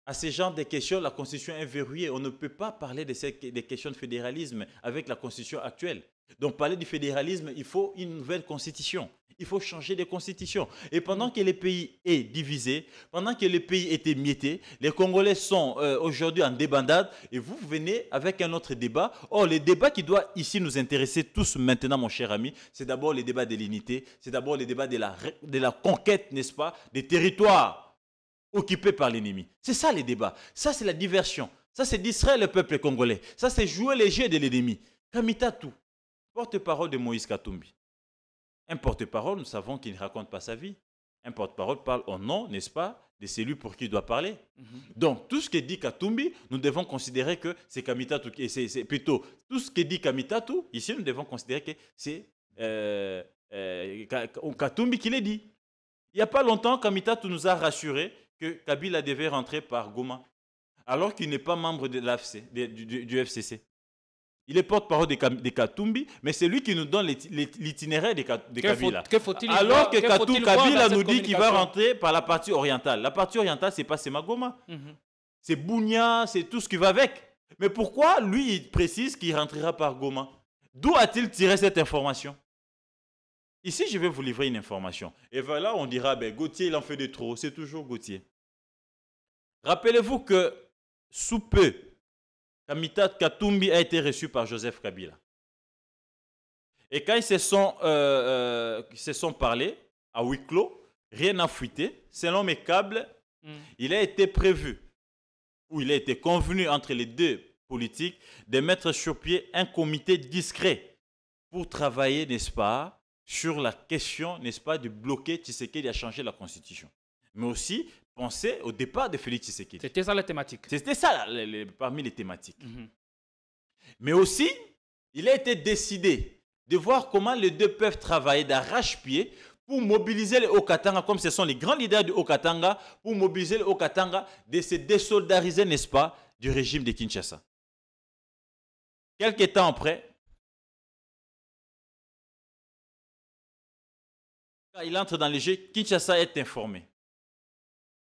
À ce genre de questions, la Constitution est verrouillée. On ne peut pas parler des questions de fédéralisme avec la Constitution actuelle. Donc, parler du fédéralisme, il faut une nouvelle Constitution. Il faut changer de Constitution. Et pendant que le pays est divisé, pendant que le pays est émietté, les Congolais sont aujourd'hui en débandade et vous venez avec un autre débat. Or, le débat qui doit ici nous intéresser tous maintenant, mon cher ami, c'est d'abord le débat de l'unité, c'est d'abord le débat de la conquête, n'est-ce pas, des territoires occupés par l'ennemi. C'est ça le débat. Ça, c'est la diversion. Ça, c'est distraire le peuple congolais. Ça, c'est jouer les jeux de l'ennemi. Kamitatu, porte-parole de Moïse Katumbi. Un porte-parole, nous savons qu'il ne raconte pas sa vie. Un porte-parole parle au nom, n'est-ce pas, de celui pour qui il doit parler. Donc, tout ce que dit Katumbi, nous devons considérer que c'est Kamitatu. C'est plutôt, tout ce que dit Kamitatu, ici, nous devons considérer que c'est Katumbi qui l'a dit. Il n'y a pas longtemps, Kamitatu nous a rassuré que Kabila devait rentrer par Goma, alors qu'il n'est pas membre de du FCC. Il est porte-parole de Katumbi, mais c'est lui qui nous donne l'itinéraire de Kabila. Alors que Kabila nous dit qu'il va rentrer par la partie orientale. La partie orientale, ce n'est pas Semagoma. C'est Bounia, c'est tout ce qui va avec. Mais pourquoi lui, il précise qu'il rentrera par Goma? D'où a-t-il tiré cette information? Ici, je vais vous livrer une information. Et voilà, on dira, ben, Gauthier, il en fait de trop. C'est toujours Gauthier. Rappelez-vous que sous peu, Katumbi a été reçu par Joseph Kabila. Et quand ils se sont parlé à huis clos, rien n'a fuité. Selon mes câbles, il a été prévu, ou il a été convenu entre les deux politiques, de mettre sur pied un comité discret pour travailler, n'est-ce pas, sur la question, n'est-ce pas, de bloquer Tshisekedi à changer la Constitution. Mais aussi penser au départ de Félix Tshisekedi. C'était ça la thématique. C'était ça parmi les thématiques. Mais aussi, il a été décidé de voir comment les deux peuvent travailler d'arrache-pied pour mobiliser les Haut-Katanga, comme ce sont les grands leaders du Haut-Katanga, pour mobiliser les Haut-Katanga de se désoldariser, n'est-ce pas, du régime de Kinshasa. Quelques temps après, quand il entre dans le jeu, Kinshasa est informé.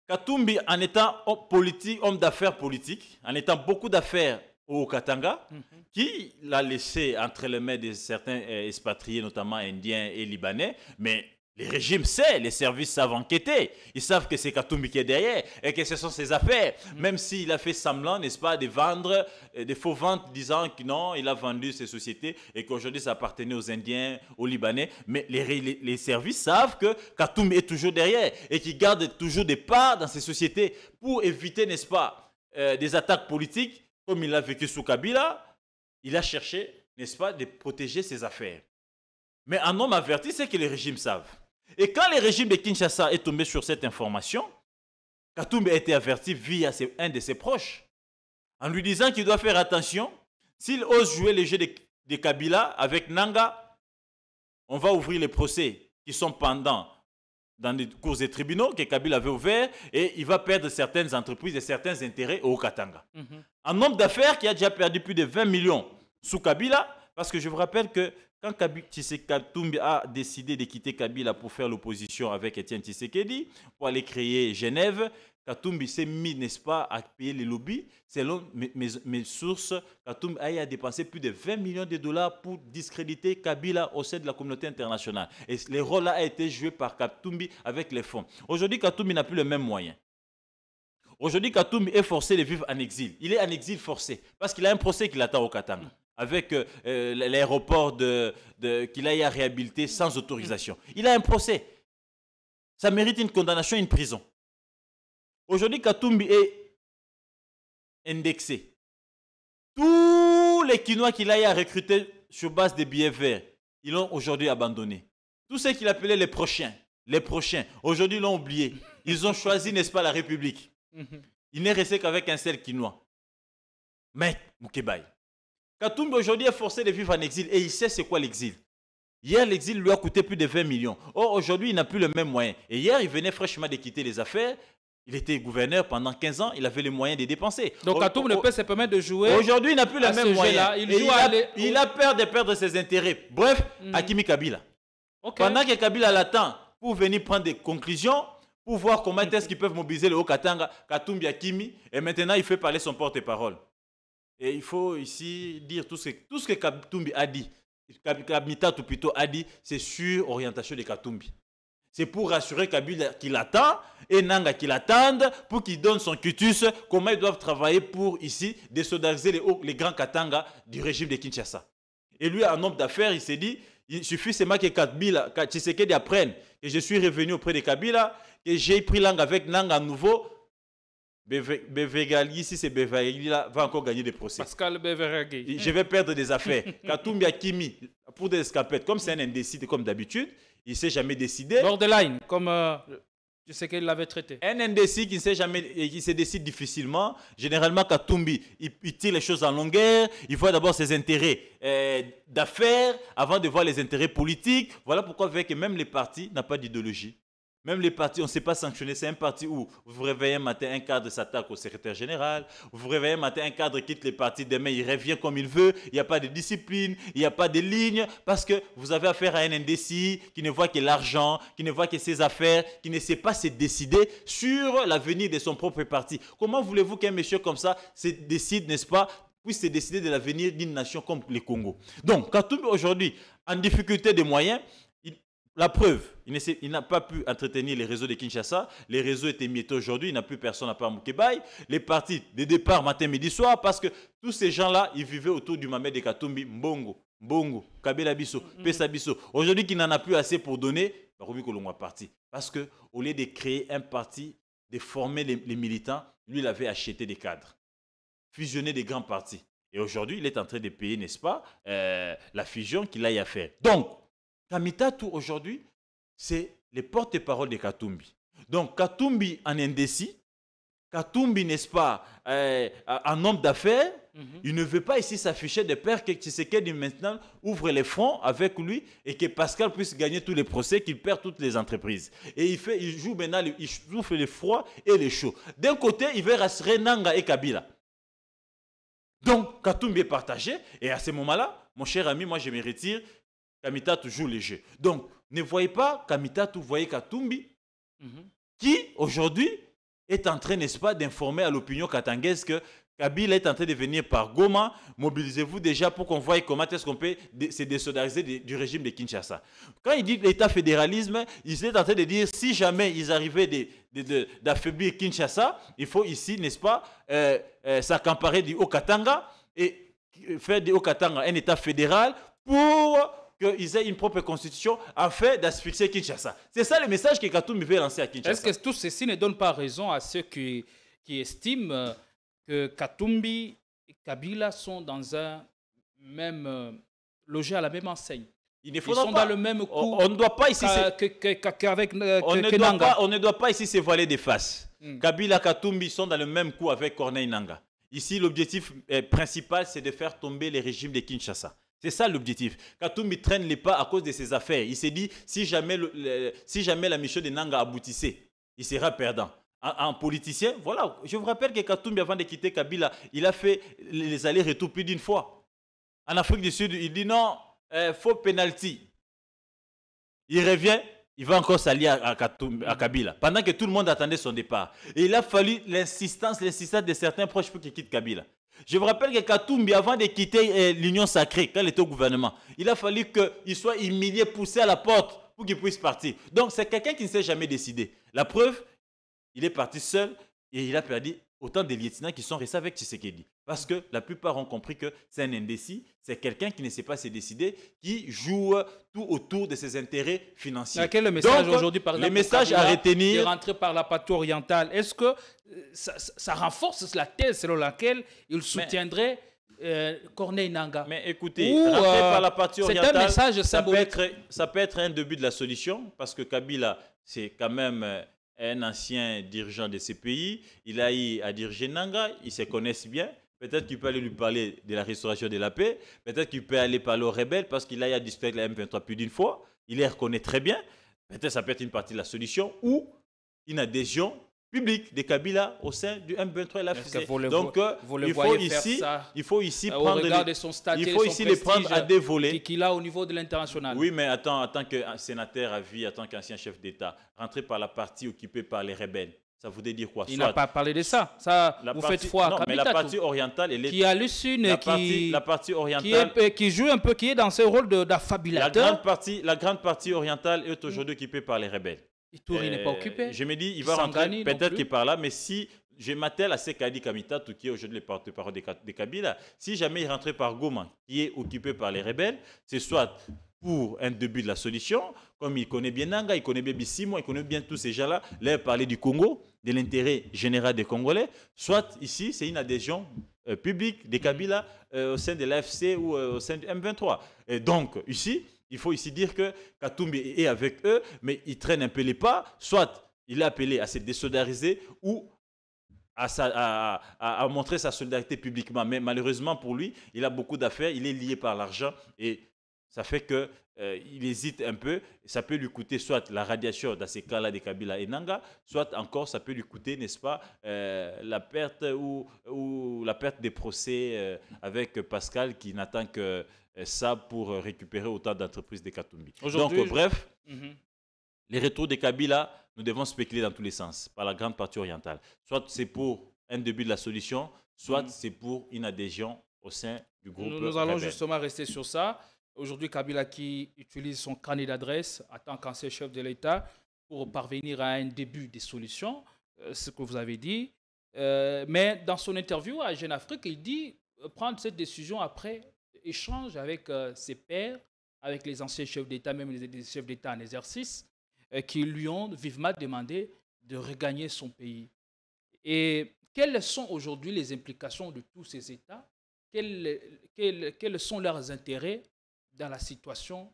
Katumbi, en étant homme d'affaires politique, en étant beaucoup d'affaires au Katanga, qui l'a laissé entre les mains de certains expatriés, notamment indiens et libanais, mais les régimes savent, les services savent enquêter. Ils savent que c'est Katumbi qui est derrière et que ce sont ses affaires. Même s'il a fait semblant, n'est-ce pas, de vendre des faux ventes disant que non, il a vendu ses sociétés et qu'aujourd'hui ça appartenait aux Indiens, aux Libanais. Mais les services savent que Katumbi est toujours derrière et qu'il garde toujours des parts dans ces sociétés pour éviter, n'est-ce pas, des attaques politiques comme il l'a vécu sous Kabila. Il a cherché, n'est-ce pas, de protéger ses affaires. Mais un homme averti, c'est que les régimes savent. Et quand le régime de Kinshasa est tombé sur cette information, Katumbi a été averti via un de ses proches, en lui disant qu'il doit faire attention. S'il ose jouer le jeu de Kabila avec Nanga, on va ouvrir les procès qui sont pendants dans des cours et tribunaux que Kabila avait ouverts et il va perdre certaines entreprises et certains intérêts au Katanga. Un homme d'affaires qui a déjà perdu plus de 20 millions sous Kabila, parce que je vous rappelle que quand Katumbi a décidé de quitter Kabila pour faire l'opposition avec Etienne Tshisekedi, pour aller créer Genève, Katumbi s'est mis, n'est-ce pas, à payer les lobbies. Selon mes sources, Katumbi a dépensé plus de 20 millions de dollars pour discréditer Kabila au sein de la communauté internationale. Et le rôle-là a été joué par Katumbi avec les fonds. Aujourd'hui, Katumbi n'a plus le même moyen. Aujourd'hui, Katumbi est forcé de vivre en exil. Il est en exil forcé parce qu'il a un procès qui l'attend au Katanga avec l'aéroport qu'il a réhabilité sans autorisation. Il a un procès. Ça mérite une condamnation et une prison. Aujourd'hui, Katumbi est indexé. Tous les Quinois qu'il a recrutés sur base des billets verts, ils l'ont aujourd'hui abandonné. Tous ceux qu'il appelait les prochains, aujourd'hui ils l'ont oublié. Ils ont choisi, n'est-ce pas, la République. Il n'est resté qu'avec un seul Quinois. Mais Moukébaï. Katumbi aujourd'hui est forcé de vivre en exil et il sait c'est quoi l'exil. Hier, l'exil lui a coûté plus de 20 millions. Or, aujourd'hui, il n'a plus le même moyen. Et hier, il venait fraîchement de quitter les affaires. Il était gouverneur pendant 15 ans, il avait les moyens de dépenser. Donc Katumbi ne peut se permettre de jouer. Aujourd'hui, il n'a plus les mêmes moyens. Il a peur de perdre ses intérêts. Bref, Hakimi Kabila. Pendant que Kabila l'attend pour venir prendre des conclusions, pour voir comment est-ce qu'ils peuvent mobiliser le Haut-Katanga, Katumbi Hakimi, et maintenant il fait parler son porte-parole. Et il faut ici dire tout ce que Katumbi a dit, Kamitatu plutôt a dit, c'est sur orientation de Katumbi. C'est pour rassurer Kabila qu'il attend et Nanga qu'il attende pour qu'il donne son cutus, comment ils doivent travailler pour ici désolidariser les grands Katanga du régime de Kinshasa. Et lui, un homme d'affaires, il s'est dit, il suffit seulement que Tshisekedi apprenne que je suis revenu auprès de Kabila, que j'ai pris langue avec Nanga à nouveau. Bevegali, si c'est Bevegali, va encore gagner des procès. Pascal Beveragui. Je vais perdre des affaires. Katumbi Hakimi, pour des escapettes, comme c'est un indécis, comme d'habitude, il ne s'est jamais décidé. Borderline, comme je sais qu'il l'avait traité. Un indécis qui ne sait jamais, qui se décide difficilement. Généralement, Katumbi, il tire les choses en longueur. Il voit d'abord ses intérêts d'affaires avant de voir les intérêts politiques. Voilà pourquoi avec même les partis n'ont pas d'idéologie. Même les partis, on ne sait pas sanctionner. C'est un parti où vous vous réveillez un matin, un cadre s'attaque au secrétaire général. Vous vous réveillez un matin, un cadre quitte les partis. Demain, il revient comme il veut. Il n'y a pas de discipline, il n'y a pas de ligne. Parce que vous avez affaire à un indécis qui ne voit que l'argent, qui ne voit que ses affaires, qui ne sait pas se décider sur l'avenir de son propre parti. Comment voulez-vous qu'un monsieur comme ça se décide, n'est-ce pas, puisse se décider de l'avenir d'une nation comme le Congo? Donc, Katumbi aujourd'hui, en difficulté de moyens, la preuve, il n'a pas pu entretenir les réseaux de Kinshasa. Les réseaux étaient miettés aujourd'hui. Il n'a plus personne à part Moukébaï. Les partis de départ matin, midi, soir, parce que tous ces gens-là, ils vivaient autour du Mamed de Katumbi, Mbongo, Kabila Bisso, Pesa Bisso. Aujourd'hui, qu'il n'en a plus assez pour donner, parti. Parce qu'au lieu de créer un parti, de former les militants, lui, il avait acheté des cadres, fusionné des grands partis. Et aujourd'hui, il est en train de payer, n'est-ce pas, la fusion qu'il a à faire. Donc, Kamitatu aujourd'hui, c'est les porte-parole de Katumbi. Donc Katumbi en indécis, Katumbi, n'est-ce pas, un homme d'affaires, il ne veut pas ici s'afficher de peur que Tshisekedi maintenant ouvre les fronts avec lui et que Pascal puisse gagner tous les procès, qu'il perd toutes les entreprises. Et il joue maintenant, il souffle le froid et le chaud. D'un côté, il veut rassurer Nanga et Kabila. Donc Katumbi est partagé et à ce moment-là, mon cher ami, moi je me retire. Kamitatu joue les jeux. Donc, ne voyez pas Kamitatu, voyez Katumbi, qui aujourd'hui est en train, n'est-ce pas, d'informer à l'opinion katangaise que Kabila est en train de venir par Goma. Mobilisez-vous déjà pour qu'on voie comment est-ce qu'on peut se désolidariser du régime de Kinshasa. Quand il dit l'État fédéralisme, il est en train de dire si jamais ils arrivaient d'affaiblir Kinshasa, il faut ici, n'est-ce pas, s'accaparer du Haut-Katanga et faire du Haut-Katanga un État fédéral pour qu'ils aient une propre constitution afin d'asphyxier Kinshasa. C'est ça le message que Katumbi veut lancer à Kinshasa. Est-ce que tout ceci ne donne pas raison à ceux qui estiment que Katumbi et Kabila sont dans un même logés à la même enseigne? Ils sont dans le même coup. On ne doit pas ici on ne doit pas ici se voiler des faces. Kabila et Katumbi sont dans le même coup avec Corneille Nangaa. Ici, l'objectif principal, c'est de faire tomber les régimes de Kinshasa. C'est ça l'objectif. Katumbi traîne les pas à cause de ses affaires. Il s'est dit, si jamais la mission de Nanga aboutissait, il sera perdant. En politicien, voilà. Je vous rappelle que Katumbi, avant de quitter Kabila, il a fait les allers-retours plus d'une fois. En Afrique du Sud, il dit non, faux penalty. Il revient, il va encore s'allier à Kabila, pendant que tout le monde attendait son départ. Et il a fallu l'insistance de certains proches pour qu'il quitte Kabila. Je vous rappelle que Katumbi, avant de quitter l'Union sacrée, quand il était au gouvernement, il a fallu qu'il soit humilié, poussé à la porte pour qu'il puisse partir. Donc c'est quelqu'un qui ne s'est jamais décidé. La preuve, il est parti seul et il a perdu autant de lieutenants qui sont restés avec Tshisekedi. Parce que la plupart ont compris que c'est un indécis, c'est quelqu'un qui ne sait pas se décider, qui joue tout autour de ses intérêts financiers. Quel est le message Donc, aujourd'hui, par exemple, le message à retenir, de rentrer par la partie orientale? Est-ce que ça renforce la thèse selon laquelle il soutiendrait Corneille Nangaa? Mais écoutez, rentrer par la partie orientale, c'est un message symbolique. ça peut être un début de la solution, parce que Kabila, c'est quand même un ancien dirigeant de ces pays. Il a eu à diriger Nangaa, ils se connaissent bien. Peut-être qu'il peut aller lui parler de la restauration de la paix. Peut-être qu'il peut aller parler aux rebelles parce qu'il a eu à discuter avec la M23 plus d'une fois. Il les reconnaît très bien. Peut-être ça peut être une partie de la solution ou une adhésion publique de Kabila au sein du M23 et l'AFC. Donc, il faut ici prendre les prendre à des volets qu'il a au niveau de l'international. Oui, mais attends, en tant que sénateur à vie, en tant qu'ancien chef d'État, rentrer par la partie occupée par les rebelles. Ça voudrait dire quoi? Il n'a pas parlé de ça. Vous faites foi à Kabila. Mais la partie orientale, elle est... Qui hallucine, la partie orientale... qui joue un peu, qui est dans ce rôle d'affabulateur. La grande partie orientale est aujourd'hui occupée par les rebelles. Ituri n'est pas occupé. Je me dis, il va rentrer peut-être qu'il par là, mais si je m'attelle à Sekadi Kamita, qui est aujourd'hui le porte-parole de Kabila, si jamais il rentrait par Goma, qui est occupé par les rebelles, c'est soit pour un début de la solution, comme il connaît bien Nanga, il connaît bien Bissimo, il connaît bien tous ces gens-là, là, parler du Congo, de l'intérêt général des Congolais, soit ici, c'est une adhésion publique des Kabila au sein de l'AFC ou au sein du M23. Et donc, ici, il faut ici dire que Katumbi est avec eux, mais il traîne un peu les pas, soit il est appelé à se désolidariser ou à montrer sa solidarité publiquement. Mais malheureusement pour lui, il a beaucoup d'affaires, il est lié par l'argent et ça fait qu'il hésite un peu. Ça peut lui coûter soit la radiation dans ces cas-là de Kabila et Nanga, soit encore ça peut lui coûter, n'est-ce pas, la perte ou la perte des procès avec Pascal qui n'attend que ça pour récupérer autant d'entreprises de Katumbi. Donc, bref, les retours de Kabila, nous devons spéculer dans tous les sens, par la grande partie orientale. Soit c'est pour un début de la solution, soit c'est pour une adhésion au sein du groupe. Nous allons justement rester sur ça. Aujourd'hui, Kabila qui utilise son carnet d'adresse en tant qu'ancien chef de l'État pour parvenir à un début de solution, ce que vous avez dit. Mais dans son interview à Jeune Afrique, il dit prendre cette décision après échange avec ses pairs, avec les anciens chefs d'État, même les chefs d'État en exercice, qui lui ont vivement demandé de regagner son pays. Et quelles sont aujourd'hui les implications de tous ces États? Quels sont leurs intérêts dans la situation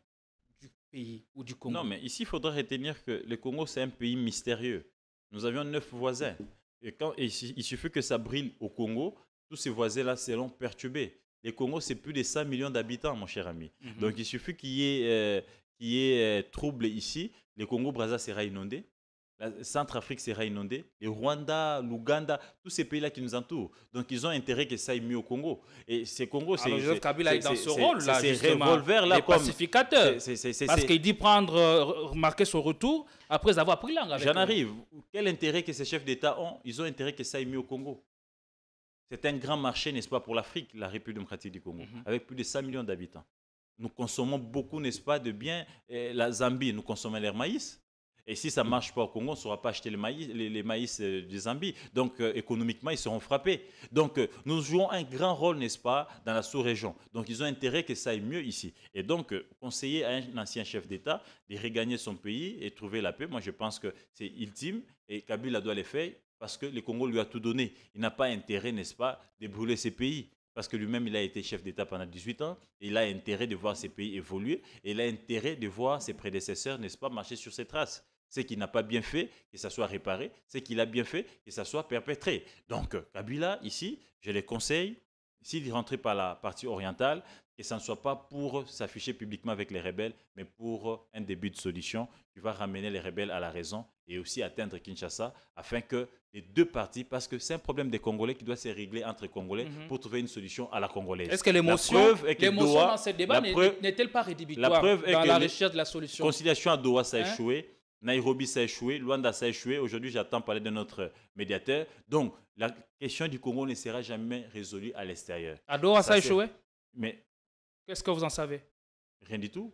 du pays ou du Congo? Non, mais ici, il faudra retenir que le Congo, c'est un pays mystérieux. Nous avions 9 voisins. Et il suffit que ça brille au Congo, tous ces voisins-là seront perturbés. Le Congo, c'est plus de 100 millions d'habitants, mon cher ami. Donc, il suffit qu'il y ait trouble ici. Le Congo-Brazza sera inondé. La Centrafrique sera inondée. Le Rwanda, l'Ouganda, tous ces pays-là qui nous entourent. Donc, ils ont intérêt que ça aille mieux au Congo. Et ce Congo, c'est... Joseph Kabila est dans ce rôle-là, justement. Revolver-là, les pacificateurs. Parce qu'il dit marquer son retour après avoir pris langue avec J'en arrive. Quel intérêt que ces chefs d'État ont? Ils ont intérêt que ça aille mieux au Congo. C'est un grand marché, n'est-ce pas, pour l'Afrique, la République démocratique du Congo, avec plus de 100 millions d'habitants. Nous consommons beaucoup, n'est-ce pas, de biens. La Zambie, nous consommons leur maïs. Et si ça ne marche pas au Congo, on ne saura pas acheter les maïs du Zambie. Donc, économiquement, ils seront frappés. Donc, nous jouons un grand rôle, n'est-ce pas, dans la sous-région. Donc, ils ont intérêt que ça aille mieux ici. Et donc, conseiller à un ancien chef d'État de regagner son pays et trouver la paix, moi, je pense que c'est ultime. Et Kabila doit le faire parce que le Congo lui a tout donné. Il n'a pas intérêt, n'est-ce pas, de brûler ses pays. Parce que lui-même, il a été chef d'État pendant 18 ans. Et il a intérêt de voir ces pays évoluer. Et il a intérêt de voir ses prédécesseurs, n'est-ce pas, marcher sur ses traces. Ce qu'il n'a pas bien fait, que ça soit réparé. Ce qu'il a bien fait, que ça soit perpétré. Donc, Kabila, ici, je les conseille, s'il rentrait par la partie orientale, que ça ne soit pas pour s'afficher publiquement avec les rebelles, mais pour un début de solution qui va ramener les rebelles à la raison et aussi atteindre Kinshasa, afin que les deux parties, parce que c'est un problème des Congolais qui doit se régler entre Congolais pour trouver une solution à la congolaise. Est-ce que l'émotion dans ce débat n'est-elle pas rédhibitoire dans la recherche de la solution? Conciliation à Doha, ça a échoué. Nairobi, ça a échoué. Luanda, ça a échoué. Aujourd'hui, j'attends parler de notre médiateur. Donc, la question du Congo ne sera jamais résolue à l'extérieur. À Doha, ça a échoué? Mais qu'est-ce que vous en savez? Rien du tout.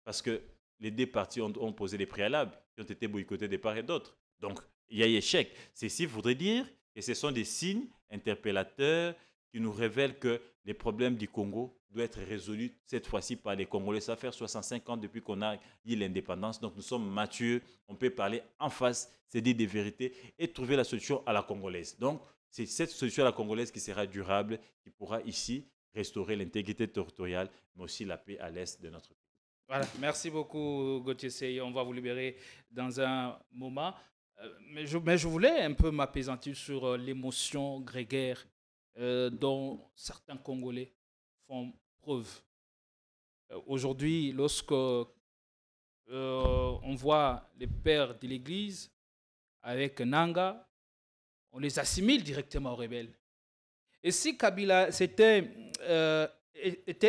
Parce que les deux parties ont posé des préalables qui ont été boycottés de part et d'autre. Donc, il y a échec. Ceci voudrait dire que ce sont des signes interpellateurs qui nous révèlent que les problèmes du Congo doivent être résolus cette fois-ci par les Congolais. Ça fait 65 ans depuis qu'on a eu l'indépendance. Donc, nous sommes matures. On peut parler en face, se dire des vérités et trouver la solution à la congolaise. Donc, c'est cette solution à la congolaise qui sera durable, qui pourra ici restaurer l'intégrité territoriale, mais aussi la paix à l'est de notre pays. Voilà, merci beaucoup Gauthier Seye. On va vous libérer dans un moment. Mais je voulais un peu m'apaisantir sur l'émotion grégaire dont certains Congolais font preuve. Aujourd'hui, lorsque on voit les pères de l'Église avec Nanga, on les assimile directement aux rebelles. Et si Kabila était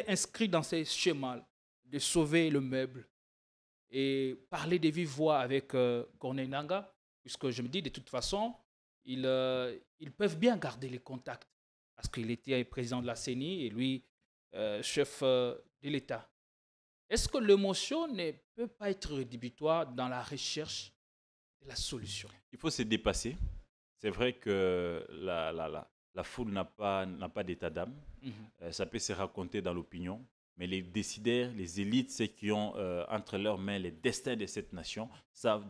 inscrit dans ces schémas de sauver le meuble et parler de vive voix avec Corneille Nanga, puisque je me dis de toute façon, ils peuvent bien garder les contacts, parce qu'il était président de la CENI et lui, chef de l'État. Est-ce que l'émotion ne peut pas être rédhibitoire dans la recherche de la solution? Il faut se dépasser. C'est vrai que la foule n'a pas d'état d'âme. Ça peut se raconter dans l'opinion. Mais les décideurs, les élites, ceux qui ont entre leurs mains les destins de cette nation,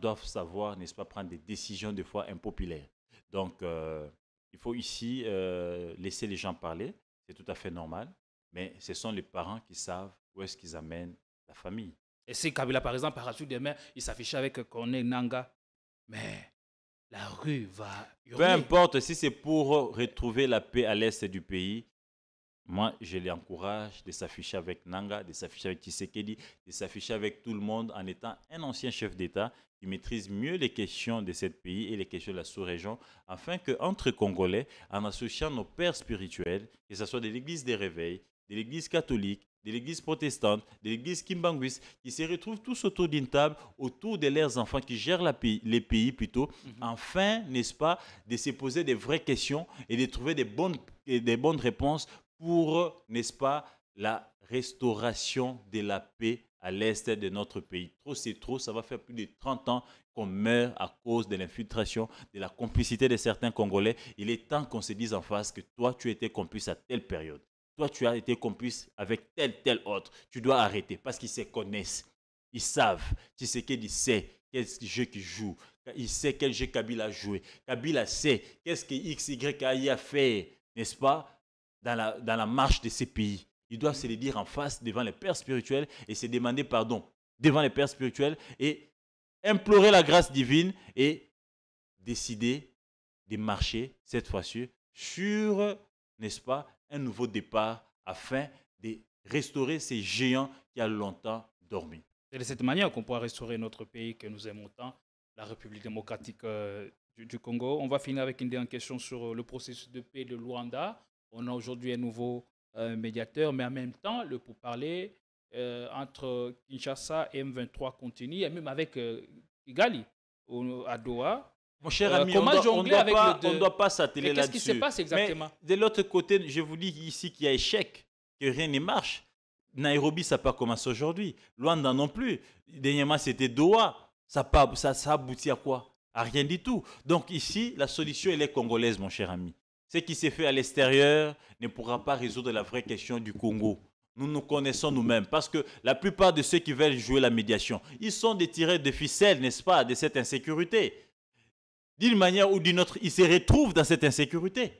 doivent savoir, n'est-ce pas, prendre des décisions des fois impopulaires. Donc, il faut ici laisser les gens parler. C'est tout à fait normal. Mais ce sont les parents qui savent où est-ce qu'ils amènent la famille. Et si Kabila, par exemple, par la suite demain, il s'affichait avec Corneille Nanga, mais la rue va hurler. Peu importe, si c'est pour retrouver la paix à l'est du pays, moi, je les encourage de s'afficher avec Nanga, de s'afficher avec Tshisekedi, de s'afficher avec tout le monde en étant un ancien chef d'État qui maîtrise mieux les questions de ce pays et les questions de la sous-région, afin qu'entre Congolais, en associant nos pères spirituels, que ce soit de l'église des réveils, de l'église catholique, de l'église protestante, de l'église kimbanguiste, qui se retrouvent tous autour d'une table, autour de leurs enfants qui gèrent les pays plutôt, afin, n'est-ce pas, de se poser des vraies questions et de trouver des bonnes réponses pour, n'est-ce pas, la restauration de la paix à l'est de notre pays. Trop, c'est trop. Ça va faire plus de 30 ans qu'on meurt à cause de l'infiltration, de la complicité de certains Congolais. Il est temps qu'on se dise en face que toi, tu as été complice à telle période. Toi, tu as été complice avec tel autre. Tu dois arrêter parce qu'ils se connaissent. Ils savent. Tu sais qu'il sait quel jeu qu'il joue. Il sait quel jeu Kabila a joué. Kabila sait qu'est-ce que XYI a fait, n'est-ce pas, dans la marche de ces pays. Ils doivent se le dire en face devant les pères spirituels et se demander pardon devant les pères spirituels et implorer la grâce divine et décider de marcher cette fois-ci sur, n'est-ce pas, un nouveau départ afin de restaurer ces géants qui ont longtemps dormi. C'est de cette manière qu'on pourra restaurer notre pays que nous aimons tant, la République démocratique du Congo. On va finir avec une dernière question sur le processus de paix de Luanda. On a aujourd'hui un nouveau médiateur, mais en même temps, le pourparler entre Kinshasa et M23 continue, et même avec Kigali à Doha. Mon cher ami, on ne doit pas s'atteler là-dessus. Qu'est-ce qui se passe exactement? Mais de l'autre côté, je vous dis ici qu'il y a échec, que rien ne marche. Nairobi, ça n'a pas commencé aujourd'hui. Luanda non plus. Dernièrement, c'était Doha. Ça aboutit à quoi? À rien du tout. Donc ici, la solution, elle est congolaise, mon cher ami. Ce qui s'est fait à l'extérieur ne pourra pas résoudre la vraie question du Congo. Nous nous connaissons nous-mêmes parce que la plupart de ceux qui veulent jouer la médiation, ils sont des tireurs de ficelle, n'est-ce pas, de cette insécurité. D'une manière ou d'une autre, ils se retrouvent dans cette insécurité.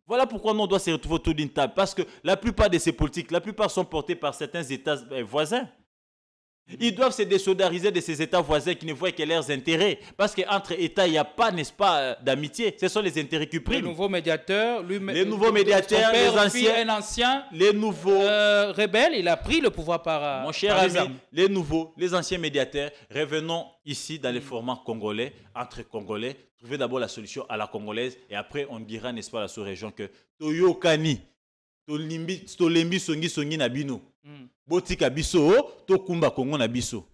Voilà pourquoi nous, on doit se retrouver autour d'une table. Parce que la plupart de ces politiques, la plupart sont portés par certains États voisins. Ils doivent se désolidariser de ces États voisins qui ne voient que leurs intérêts. Parce qu'entre États, il n'y a pas, n'est-ce pas, d'amitié. Ce sont les intérêts qui priment. Le nouveau médiateur, les nouveaux médiateurs, les anciens. Un ancien les nouveaux rebelle, il a pris le pouvoir par. Mon cher ami, les nouveaux, les anciens médiateurs, revenons ici dans les formats congolais, entre Congolais. Trouvez d'abord la solution à la congolaise et après on dira, n'est-ce pas, la sous-région que Toyo Kani, Tolembi Songi Nabino. Botika biso, to kumba Congo na biso.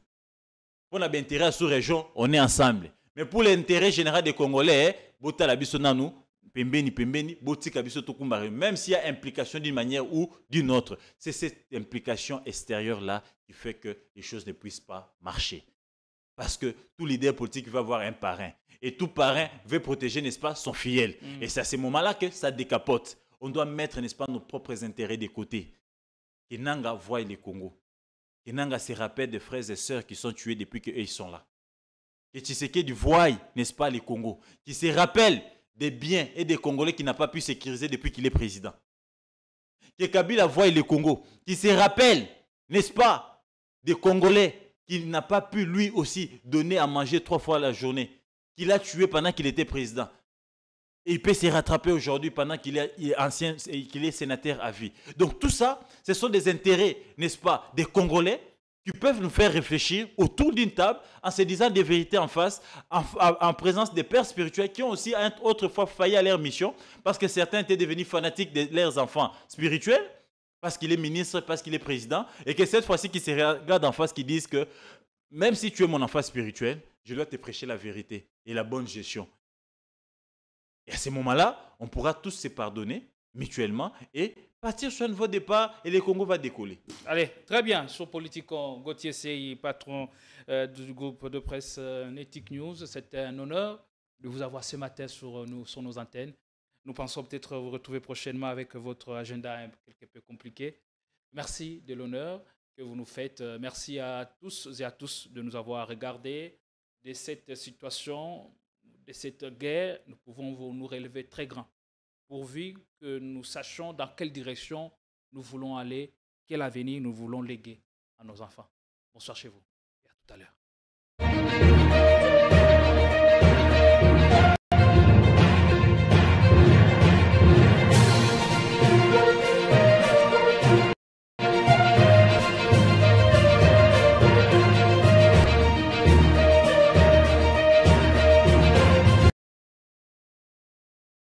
Pour l'intérêt à sous-région, on est ensemble. Mais pour l'intérêt général des Congolais, bota la biso nanou, pembeni, botika biso to kumba. Même s'il y a implication d'une manière ou d'une autre, c'est cette implication extérieure-là qui fait que les choses ne puissent pas marcher. Parce que tout leader politique va avoir un parrain. Et tout parrain veut protéger, n'est-ce pas, son fidèle. Et c'est à ce moment-là que ça décapote. On doit mettre, n'est-ce pas, nos propres intérêts de côté. Kenanga voit les Congo. Kenanga se rappelle des frères et sœurs qui sont tués depuis qu'ils sont là. Que Tshisekedi voit, n'est-ce pas, les Congo. Qui se rappelle des biens et des Congolais qui n'ont pas pu sécuriser depuis qu'il est président. Que Kabila voit les Congo. Qui se rappelle, n'est-ce pas, des Congolais qu'il n'a pas pu lui aussi donner à manger 3 fois la journée. Qu'il a tué pendant qu'il était président. Et il peut se rattraper aujourd'hui pendant qu'il est sénateur à vie. Donc tout ça, ce sont des intérêts, n'est-ce pas, des Congolais qui peuvent nous faire réfléchir autour d'une table en se disant des vérités en face, en présence des pères spirituels qui ont aussi autrefois failli à leur mission parce que certains étaient devenus fanatiques de leurs enfants spirituels, parce qu'il est ministre, parce qu'il est président, et que cette fois-ci, qu'ils se regardent en face, qui disent que même si tu es mon enfant spirituel, je dois te prêcher la vérité et la bonne gestion. Et à ce moment-là, on pourra tous se pardonner mutuellement et partir sur un nouveau départ et le Congo va décoller. Allez, très bien. Sur Politicon, Gauthier Sey, patron du groupe de presse Netic News, c'était un honneur de vous avoir ce matin sur nos antennes. Nous pensons peut-être vous retrouver prochainement avec votre agenda quelque peu compliqué. Merci de l'honneur que vous nous faites. Merci à tous et à tous de nous avoir regardés. De cette situation, de cette guerre, nous pouvons nous relever très grand, pourvu que nous sachions dans quelle direction nous voulons aller, quel avenir nous voulons léguer à nos enfants. Bonsoir chez vous et à tout à l'heure.